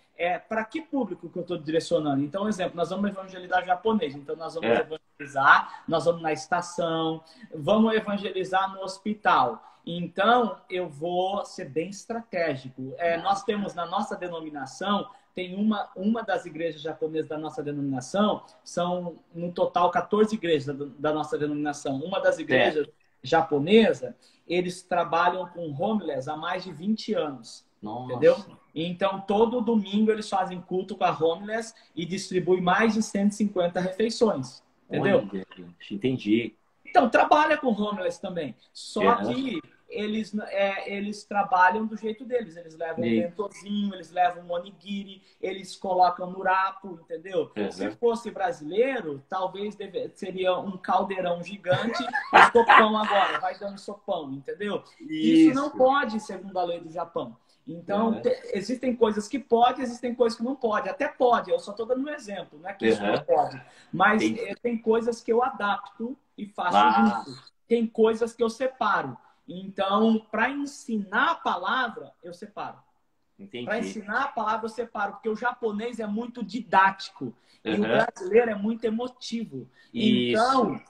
S2: para que público que eu estou direcionando? Então, exemplo, nós vamos evangelizar japonês. Então, nós vamos evangelizar, nós vamos na estação, vamos evangelizar no hospital. Então, eu vou ser bem estratégico. Nós temos na nossa denominação, tem uma das igrejas japonesas da nossa denominação, são no total 14 igrejas da nossa denominação. Uma das igrejas japonesa, eles trabalham com homeless há mais de 20 anos. Nossa. Entendeu? Então, todo domingo eles fazem culto com a homeless e distribuem mais de 150 refeições. Entendeu?
S1: Entendi.
S2: Então, trabalha com homeless também. Só que eles trabalham do jeito deles. Eles levam um bentozinho, eles levam um onigiri, eles colocam nurapo, entendeu? Se fosse brasileiro, talvez seria um caldeirão gigante e sopão agora. Vai dando sopão, entendeu? Isso não pode, segundo a lei do Japão. Então, existem coisas que pode, existem coisas que não pode. Até pode, eu só estou dando um exemplo, não é que isso não pode. Mas tem coisas que eu adapto e faço junto. Tem coisas que eu separo. Então, para ensinar a palavra, eu separo. Para
S1: Entendi.
S2: ensinar a palavra, eu separo, porque o japonês é muito didático e o
S1: Aham.
S2: brasileiro é muito emotivo.
S1: Isso.
S2: Então,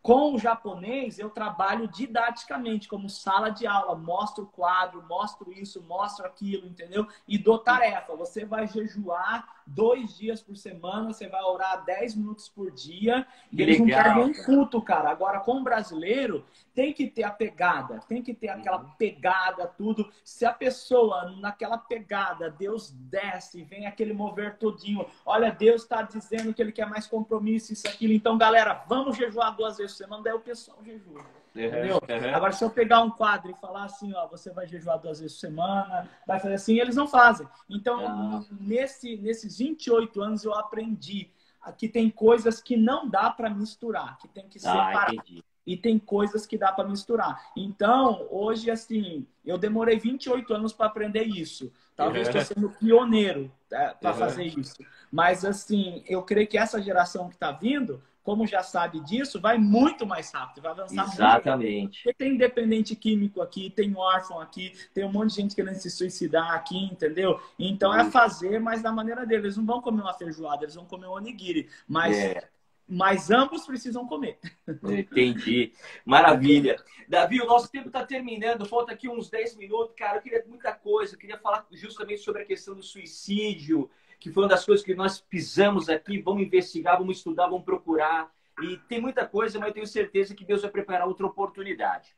S2: com o japonês, eu trabalho didaticamente, como sala de aula. Mostro o quadro, mostro isso, mostro aquilo, entendeu? E dou tarefa. Você vai jejuar 2 dias por semana, você vai orar 10 minutos por dia. E
S1: Que
S2: eles não perdem
S1: legal,
S2: um
S1: cara.
S2: culto, cara. Agora, com o brasileiro, tem que ter a pegada. Tem que ter aquela
S1: Uhum.
S2: pegada, tudo. Se a pessoa, naquela pegada, Deus desce, vem aquele mover todinho. Olha, Deus está dizendo que Ele quer mais compromisso, isso, aquilo. Então, galera, vamos jejuar 2 vezes por semana. Daí o pessoal jejua.
S1: Aham,
S2: Entendeu?
S1: aham.
S2: Agora, se eu pegar um quadro e falar assim, ó, você vai jejuar 2 vezes por semana, vai fazer assim, eles não fazem. Então,
S1: Ah,
S2: nesses 28 anos, eu aprendi que tem coisas que não dá para misturar, que tem que separar.
S1: entendi.
S2: E tem coisas que dá para misturar. Então, hoje, assim, eu demorei 28 anos para aprender isso. Talvez estou
S1: Aham,
S2: sendo pioneiro para fazer
S1: aham.
S2: isso. Mas, assim, eu creio que essa geração que está vindo, como já sabe disso, vai muito mais rápido, vai avançar muito mais rápido.
S1: Exatamente.
S2: Porque tem dependente químico aqui, tem órfão aqui, tem um monte de gente querendo se suicidar aqui, entendeu? Então é
S1: Puxa.
S2: fazer, mas da maneira deles. Eles não vão comer uma feijoada, eles vão comer um onigiri.
S1: É,
S2: Mas ambos precisam comer.
S1: entendi. Maravilha. Davi, o nosso tempo está terminando, falta aqui uns 10 minutos. Cara, eu queria muita coisa. Eu queria falar justamente sobre a questão do suicídio, que foi uma das coisas que nós pisamos aqui. Vamos investigar, vamos estudar, vamos procurar. E tem muita coisa, mas eu tenho certeza que Deus vai preparar outra oportunidade.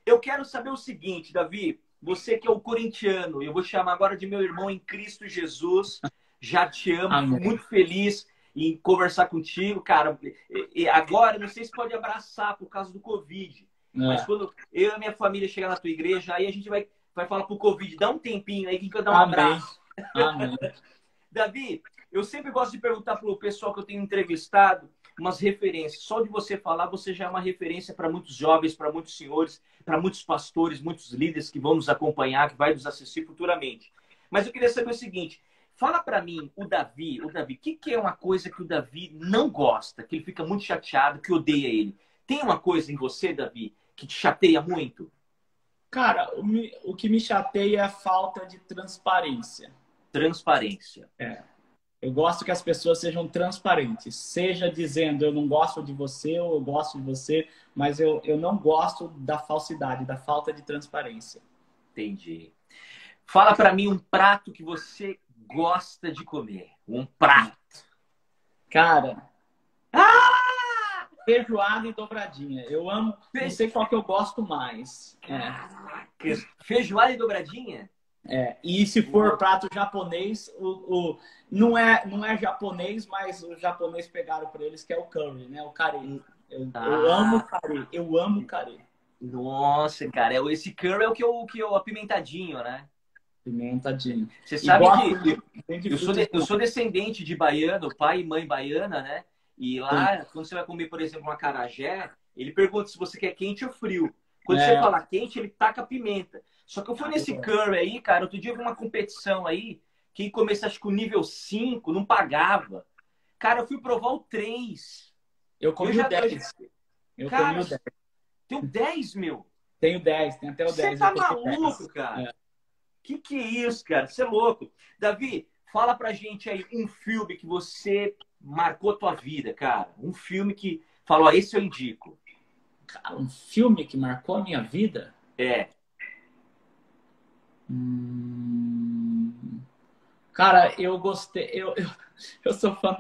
S1: Eu quero saber o seguinte, Davi. Você que é o corintiano, eu vou chamar agora de meu irmão em Cristo Jesus. Já te amo, fico
S2: Amém.
S1: muito feliz em conversar contigo, cara. E agora, não sei se pode abraçar por causa do Covid, mas
S2: É.
S1: quando eu e a minha família chegar na tua igreja, aí a gente vai falar pro Covid, dá um tempinho aí que eu dar um
S2: Amém.
S1: abraço.
S2: Amém.
S1: Davi, eu sempre gosto de perguntar pro pessoal que eu tenho entrevistado umas referências. Só de você falar, você já é uma referência para muitos jovens, para muitos senhores, para muitos pastores, muitos líderes que vão nos acompanhar, que vai nos assistir futuramente. Mas eu queria saber o seguinte, fala para mim, o Davi, o que é uma coisa que o Davi não gosta, que ele fica muito chateado, que odeia ele? Tem uma coisa em você, Davi, que te chateia muito?
S2: Cara, o que me chateia é a falta de transparência.
S1: Transparência.
S2: É. Eu gosto que as pessoas sejam transparentes. Seja dizendo eu não gosto de você ou eu gosto de você, mas eu não gosto da falsidade, da falta de transparência.
S1: Entendi. Fala para mim um prato que você gosta de comer. Um prato.
S2: Cara,
S1: Ah!
S2: feijoada e dobradinha. Eu amo, não sei qual que eu gosto mais.
S1: Caraca! Feijoada e dobradinha?
S2: E se for prato japonês, não é japonês, mas os japoneses pegaram para eles, que é o curry, né? O curry. Eu amo
S1: Ah,
S2: curry, eu amo curry.
S1: nossa, cara. Esse curry é o apimentadinho, né?
S2: Pimentadinho.
S1: Você
S2: E
S1: sabe
S2: gosto
S1: que
S2: de
S1: eu sou,
S2: frutos
S1: eu sou descendente de baiano, pai e mãe baiana, né? E
S2: do
S1: lá, quando você vai comer, por exemplo, um acarajé, ele pergunta se você quer quente ou frio. Quando você
S2: é,
S1: fala quente, ele taca pimenta. Só que eu fui nesse curry aí, cara, outro dia eu vi uma competição aí, quem começa acho que o nível 5 não pagava. Cara, eu fui provar o 3.
S2: eu
S1: Eu
S2: comi o
S1: já,
S2: 10. Eu comi
S1: cara,
S2: o 10.
S1: tem o 10, meu.
S2: Tenho 10, tem até o
S1: Você
S2: 10. Eu
S1: tá
S2: comi
S1: maluco,
S2: 10.
S1: cara?
S2: É.
S1: Que é isso, cara? Você é louco. Davi, fala pra gente aí um filme que você marcou a tua vida, cara. Um filme que falou, ó, esse eu indico.
S2: Cara, um filme que marcou a minha vida?
S1: É.
S2: Hum, Cara, eu gostei. Eu sou fã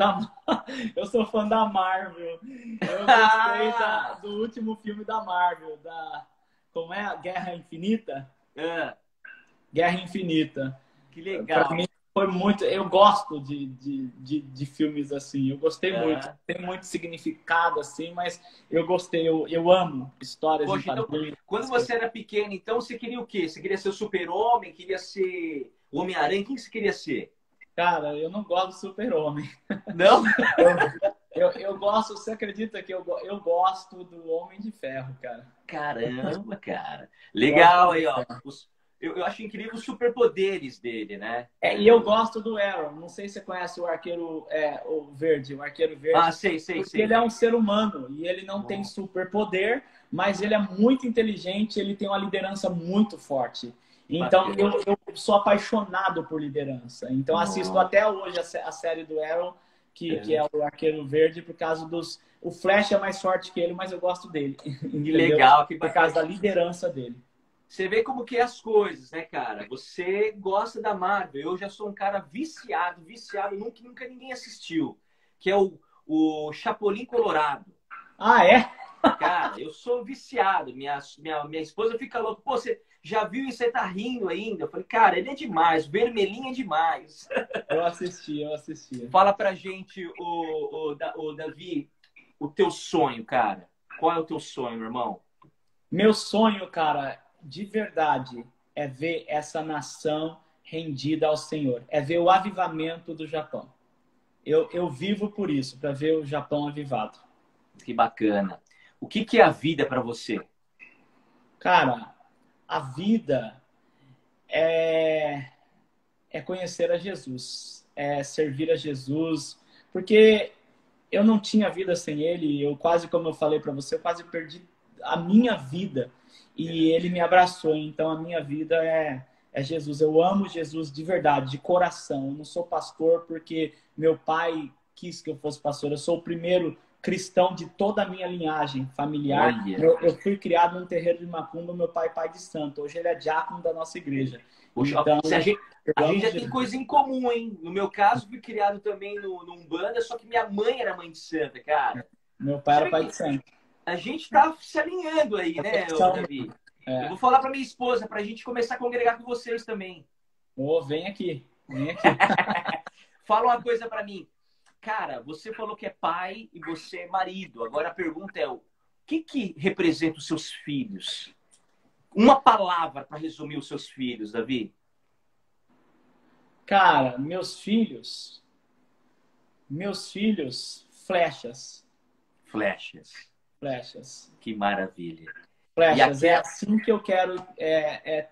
S2: eu sou fã da Marvel. Eu gostei do último filme da Marvel, como é? Guerra Infinita?
S1: É,
S2: Guerra Infinita.
S1: que
S2: Para
S1: legal.
S2: mim foi muito. Eu gosto de filmes assim. Eu gostei muito.
S1: É.
S2: Tem muito significado assim, mas eu gostei. Eu amo histórias em
S1: Poxa, então,
S2: quadrinhos.
S1: quando você era pequeno, então você queria o quê? Você queria ser o Super-Homem? Queria ser o Homem-Aranha? Quem você queria ser?
S2: Cara, eu não gosto do Super-Homem.
S1: Não?
S2: Eu gosto, você acredita que eu gosto do Homem de Ferro, cara?
S1: Caramba, cara.
S2: Eu gosto do
S1: Legal
S2: Homem
S1: aí,
S2: de
S1: ó.
S2: Ferro.
S1: Eu acho incrível os superpoderes dele, né?
S2: E eu gosto do Arrow. Não sei se você conhece o Arqueiro o Arqueiro
S1: Ah,
S2: Verde,
S1: sei,
S2: porque ele
S1: sei.
S2: é um ser humano e ele não tem superpoder, mas ele é muito inteligente, ele tem uma liderança muito forte. Então,
S1: Bacana.
S2: eu sou apaixonado por liderança. Então, assisto
S1: Nossa.
S2: até hoje a série do Arrow, que é o Arqueiro Verde, por causa dos... O Flash é mais forte que ele, mas eu gosto dele,
S1: Que
S2: entendeu?
S1: legal, que
S2: Por
S1: bacana.
S2: causa da liderança dele.
S1: Você vê como que é as coisas, né, cara? Você gosta da Marvel. Eu já sou um cara viciado, viciado, nunca ninguém assistiu. Que é o Chapolin Colorado.
S2: Ah, é?
S1: Cara, eu sou viciado. Minha esposa fica louca. Pô, você já viu e você tá rindo ainda? Eu falei, cara, ele é demais. O vermelhinho é demais.
S2: Eu assisti.
S1: Fala pra gente, o Davi, o teu sonho, cara. Qual é o teu sonho, meu irmão?
S2: Meu sonho, cara, de verdade, é ver essa nação rendida ao Senhor. É ver o avivamento do Japão. Eu vivo por isso, para ver o Japão avivado.
S1: Que bacana. O que que é a vida pra você?
S2: Cara, a vida é, é conhecer a Jesus, é servir a Jesus, porque eu não tinha vida sem ele, eu quase, como eu falei para você, eu quase perdi a minha vida e ele me abraçou, então a minha vida é Jesus. Eu amo Jesus de verdade, de coração. Eu não sou pastor porque meu pai quis que eu fosse pastor, eu sou o primeiro cristão de toda a minha linhagem familiar.
S1: Olha,
S2: Eu fui criado num terreiro de macumba, meu pai é pai de santo. Hoje ele é diácono da nossa igreja.
S1: poxa,
S2: Então,
S1: se a
S2: eu
S1: gente
S2: amo
S1: já tem
S2: Jesus.
S1: coisa em comum, hein? No meu caso, fui criado também no Umbanda, só que minha mãe era mãe de santa, cara.
S2: Meu pai
S1: Você
S2: era
S1: vê
S2: pai de
S1: que
S2: santo.
S1: a gente tá se alinhando aí, né, ô,
S2: São,
S1: Davi? Eu
S2: é.
S1: vou falar pra minha esposa, pra gente começar a congregar com vocês também.
S2: Oh, vem aqui, vem aqui.
S1: Fala uma coisa pra mim. Cara, você falou que é pai e você é marido. Agora a pergunta é: o que que representa os seus filhos? Uma palavra para resumir os seus filhos, Davi.
S2: Cara, meus filhos, flechas,
S1: Flechas.
S2: flechas,
S1: Que maravilha. E
S2: flechas. É
S1: aquela.
S2: assim que eu quero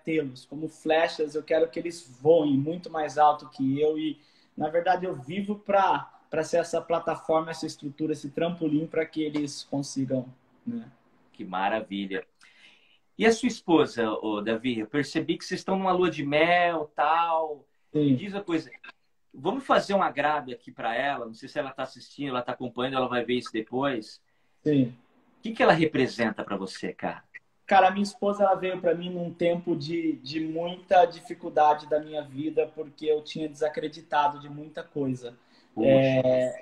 S2: tê-los, como flechas. Eu quero que eles voem muito mais alto que eu e, na verdade, eu vivo para ser essa plataforma, essa estrutura, esse trampolim para que eles consigam, né?
S1: Que maravilha. E a sua esposa, ô, Davi? Eu percebi que vocês estão numa lua de mel, tal. Me
S2: Sim,
S1: diz uma coisa. Vamos fazer um agrado aqui para ela. Não sei se ela está assistindo, ela está acompanhando, ela vai ver isso depois.
S2: sim.
S1: O que que ela representa para você, cara?
S2: Cara, a minha esposa ela veio para mim num tempo de muita dificuldade da minha vida, porque eu tinha desacreditado de muita coisa.
S1: Poxa.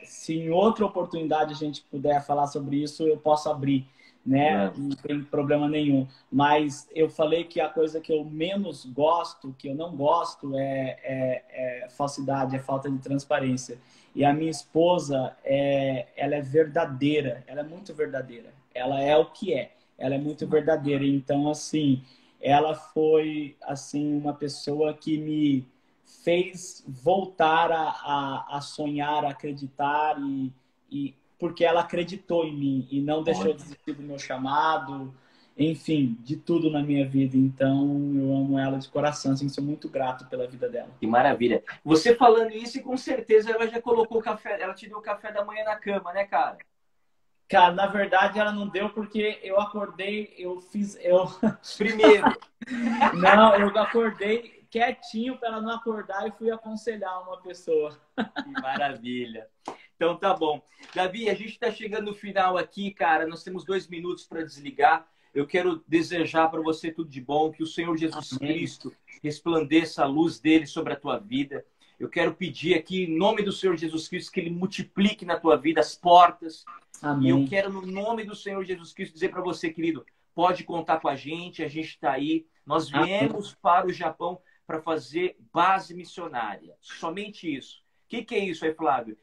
S2: Se em outra oportunidade a gente puder falar sobre isso, eu posso abrir, né?
S1: Vamos.
S2: Não tem problema nenhum. Mas eu falei que a coisa que eu menos gosto, que eu não gosto, é falsidade, é falta de transparência. E a minha esposa, ela é verdadeira, ela é muito verdadeira. Ela é o que é. Ela é muito verdadeira. Então, assim, ela foi assim uma pessoa que me fez voltar a sonhar, a acreditar e porque ela acreditou em mim e não deixou de
S1: Olha.
S2: desistir do meu chamado, enfim, de tudo na minha vida. Então, eu amo ela de coração, assim, sou muito grato pela vida dela.
S1: Que maravilha. Você falando isso, e com certeza ela já colocou o café, ela te deu o café da manhã na cama, né, cara?
S2: Cara, na verdade ela não deu porque eu acordei,
S1: Primeiro.
S2: não, eu acordei quietinho para ela não acordar e fui aconselhar uma pessoa.
S1: Que maravilha. Então tá bom. Davi, a gente está chegando no final aqui, cara. Nós temos 2 minutos para desligar. Eu quero desejar para você tudo de bom, que o Senhor Jesus
S2: Amém.
S1: Cristo resplandeça a luz dele sobre a tua vida. Eu quero pedir aqui, em nome do Senhor Jesus Cristo, que ele multiplique na tua vida as portas. E eu
S2: Amém.
S1: quero, no nome do Senhor Jesus Cristo, dizer para você, querido, pode contar com a gente está aí. Nós
S2: Amém.
S1: viemos para o Japão para fazer base missionária. Somente isso. O que é isso aí, Flávio?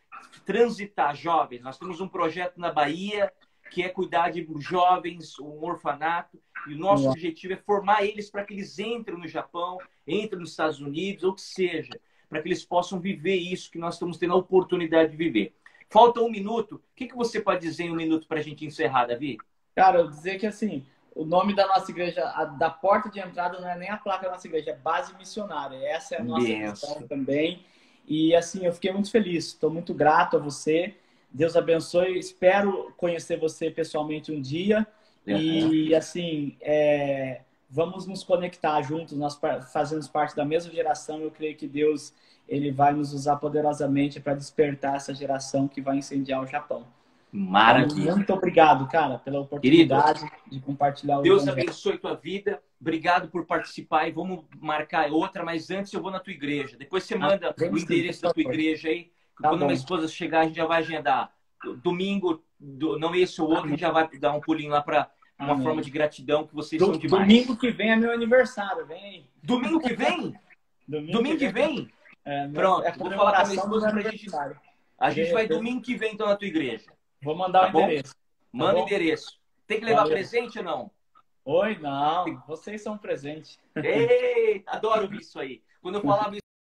S1: Transitar jovens. Nós temos um projeto na Bahia que é cuidar de jovens, um orfanato, e o nosso objetivo é formar eles para que eles entrem no Japão, entrem nos Estados Unidos, ou que seja, para que eles possam viver isso que nós estamos tendo a oportunidade de viver. Falta 1 minuto. O que você pode dizer em 1 minuto para a gente encerrar, Davi?
S2: Cara, eu dizer que assim, o nome da nossa igreja, da porta de entrada não é nem a placa da nossa igreja, é base missionária. Essa é a nossa missão
S1: Benção.
S2: também. E assim, eu fiquei muito feliz, estou muito grato a você. Deus abençoe. Espero conhecer você pessoalmente um dia.
S1: Uhum.
S2: E assim, vamos nos conectar juntos, nós fazemos parte da mesma geração. Eu creio que Deus ele vai nos usar poderosamente para despertar essa geração que vai incendiar o Japão.
S1: Maravilha.
S2: Muito obrigado, cara, pela oportunidade de compartilhar o
S1: Deus
S2: evangelho.
S1: abençoe tua vida. Obrigado por participar e vamos marcar outra, mas antes eu vou na tua igreja. Depois você manda o endereço da tua igreja aí. Quando minha esposa chegar, a gente já vai agendar. Domingo, não esse ou outro, a gente já vai dar um pulinho lá para uma forma de gratidão, que vocês são demais.
S2: Domingo que vem é meu aniversário, vem aí.
S1: Domingo que vem? Domingo que vem? Pronto, vou falar com a minha esposa pra gente. A gente vai domingo que vem então na tua igreja.
S2: Vou mandar o endereço.
S1: Manda o endereço. Tem que levar presente ou não?
S2: Oi, não. Vocês são presente.
S1: Ei, adoro isso aí. Quando eu falava isso